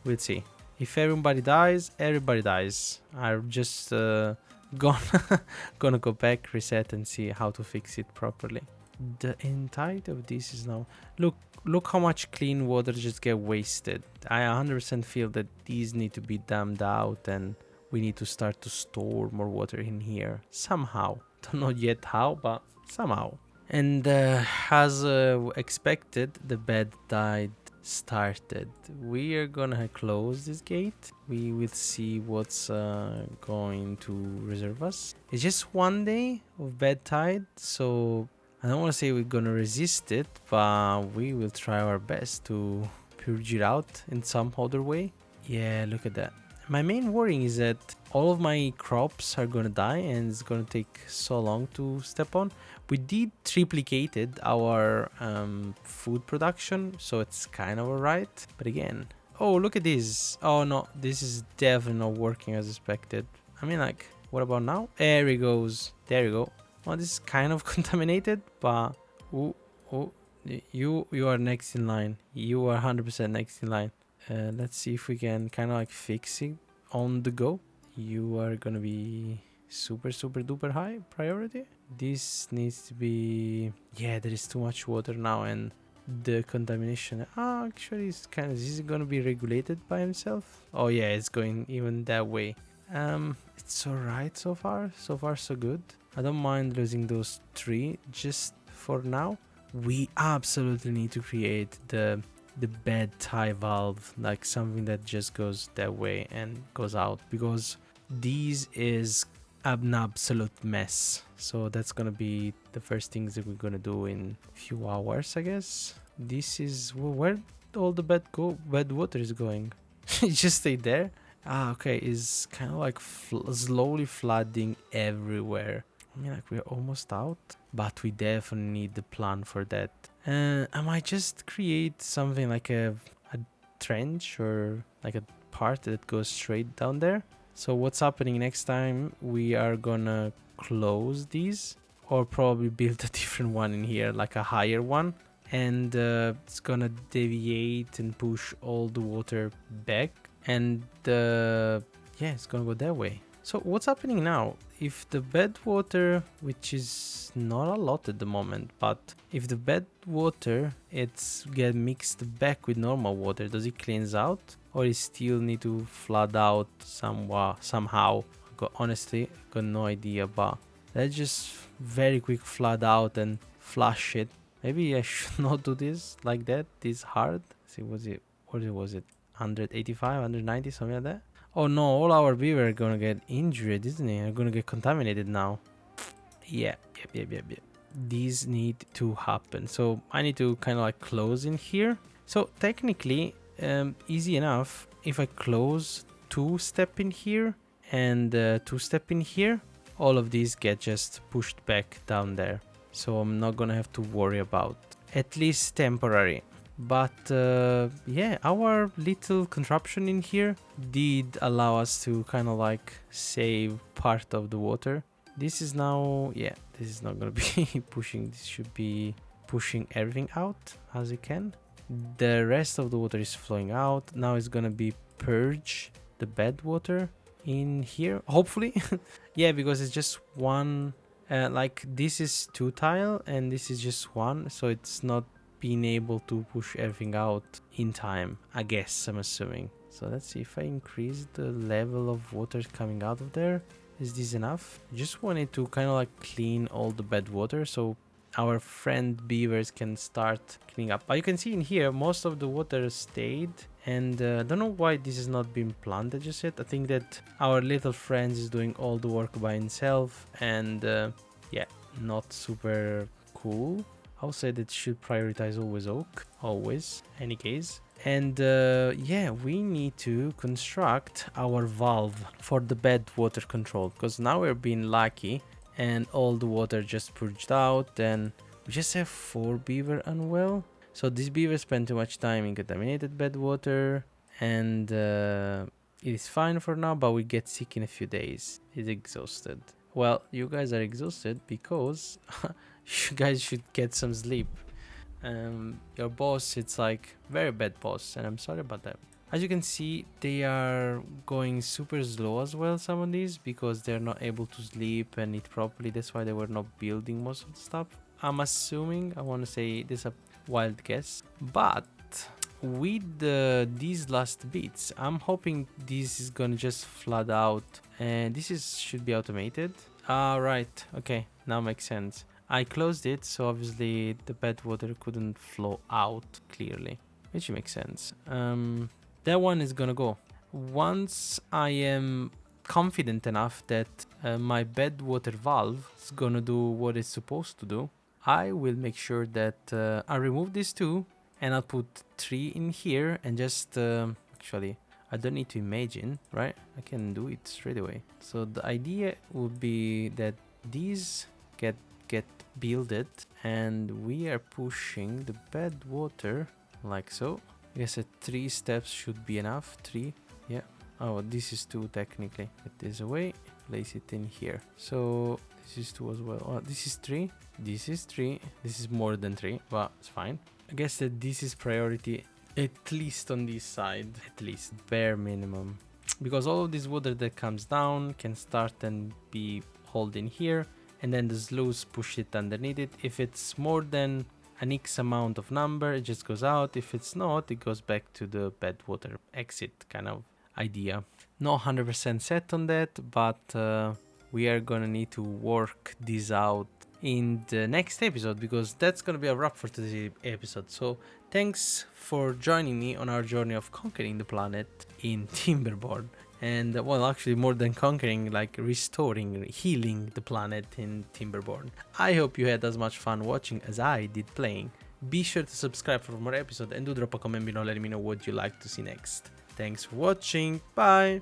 we'll see. If everybody dies, everybody dies. I'm just gonna go back, reset and see how to fix it properly. The entirety of this is now... Look how much clean water just get wasted. I 100% feel that these need to be dammed out and we need to start to store more water in here somehow. Don't know yet how, but somehow. And as expected, the bad tide started. We are gonna close this gate. We will see what's going to reserve us. It's just one day of bad tide, so I don't want to say we're gonna resist it, but we will try our best to purge it out in some other way. Yeah, look at that. My main worry is that all of my crops are gonna die and it's gonna take so long to step on. We did triplicated our food production, so it's kind of alright. But again, oh, look at this. Oh no, this is definitely not working as expected. I mean, like, what about now? There it goes. There you go. Well, this is kind of contaminated, but you are next in line. You are 100% next in line. Let's see if we can kind of like fix it on the go. You are gonna be super duper high priority. This needs to be... Yeah, there is too much water now and the contamination actually is kind of... Is it gonna be regulated by himself? Oh yeah, it's going even that way. It's alright so far so good. I don't mind losing those 3 just for now. We absolutely need to create the bad tie valve, like something that just goes that way and goes out, because this is an absolute mess. So that's gonna be the first things that we're gonna do in a few hours, I guess. This is where all the bad water is going. It just stayed there. Okay, it's kind of like slowly flooding everywhere. I mean, like, we're almost out, but we definitely need the plan for that. I might just create something like a trench or like a part that goes straight down there. So what's happening next time, we are gonna close these or probably build a different one in here, like a higher one, and it's gonna deviate and push all the water back, and yeah, it's gonna go that way. So what's happening now? If the bad water, which is not a lot at the moment, but if the bad water it's get mixed back with normal water, does it cleanse out or it still need to flood out somehow? Honestly, got no idea, but let's just very quick flood out and flush it. Maybe I should not do this like that, this hard. See, what was it 185, 190, something like that? Oh no, all our beaver are gonna get injured, isn't it? Are gonna get contaminated now. Yeah. These need to happen. So I need to kind of like close in here. So technically, easy enough. If I close 2-step in here and 2-step in here, all of these get just pushed back down there. So I'm not gonna have to worry about, at least temporary. But yeah, our little contraption in here did allow us to kind of like save part of the water. This is now, yeah, this is not gonna be pushing, this should be pushing everything out as it can. The rest of the water is flowing out. Now it's gonna be purge the bad water in here, hopefully. Yeah, because it's just one, like this is 2 tile and this is just 1, so it's not being able to push everything out in time, I guess, I'm assuming. So let's see if I increase the level of water coming out of there. Is this enough? I just wanted to kind of like clean all the bad water so our friend beavers can start cleaning up. But you can see in here most of the water stayed, and I don't know why this has not been planted just yet. I think that our little friend is doing all the work by himself, and yeah, not super cool. I'll say that should prioritize always oak, always, any case. And yeah, we need to construct our valve for the bed water control, because now we're being lucky and all the water just purged out. And we just have 4 beaver unwell. So these beavers spend too much time in contaminated bed water, and it is fine for now, but we get sick in a few days. It's exhausted. Well, you guys are exhausted because you guys should get some sleep. Your boss, it's like very bad boss, and I'm sorry about that. As you can see, they are going super slow as well, some of these, because they're not able to sleep and eat properly. That's why they were not building most of the stuff. I'm assuming, I want to say this is a wild guess, but with these last bits, I'm hoping this is gonna just flood out, and should be automated. Right, okay, now makes sense. I closed it, so obviously the bed water couldn't flow out clearly, which makes sense. That one is gonna go. Once I am confident enough that my bed water valve is gonna do what it's supposed to do, I will make sure that I remove these 2 and I'll put 3 in here and just actually I don't need to imagine, right? I can do it straight away. So the idea would be that these get builded, and we are pushing the bed water like so. I guess that 3 steps should be enough. 3, yeah. Oh, this is 2 technically. Put this away, place it in here. So this is 2 as well. Oh, this is 3. This is 3. This is more than 3, but it's fine. I guess that this is priority, at least on this side, at least bare minimum, because all of this water that comes down can start and be hauled in here, and then the sluice push it underneath it. If it's more than an X amount of number, it just goes out. If it's not, it goes back to the bed water exit kind of idea. Not 100% set on that, but we are gonna need to work this out in the next episode, because that's gonna be a wrap for today's episode. So thanks for joining me on our journey of conquering the planet in Timberborn. And well, actually more than conquering, like restoring, healing the planet in Timberborn. I hope you had as much fun watching as I did playing. Be sure to subscribe for more episodes, and do drop a comment below letting me know what you like to see next. Thanks for watching, bye!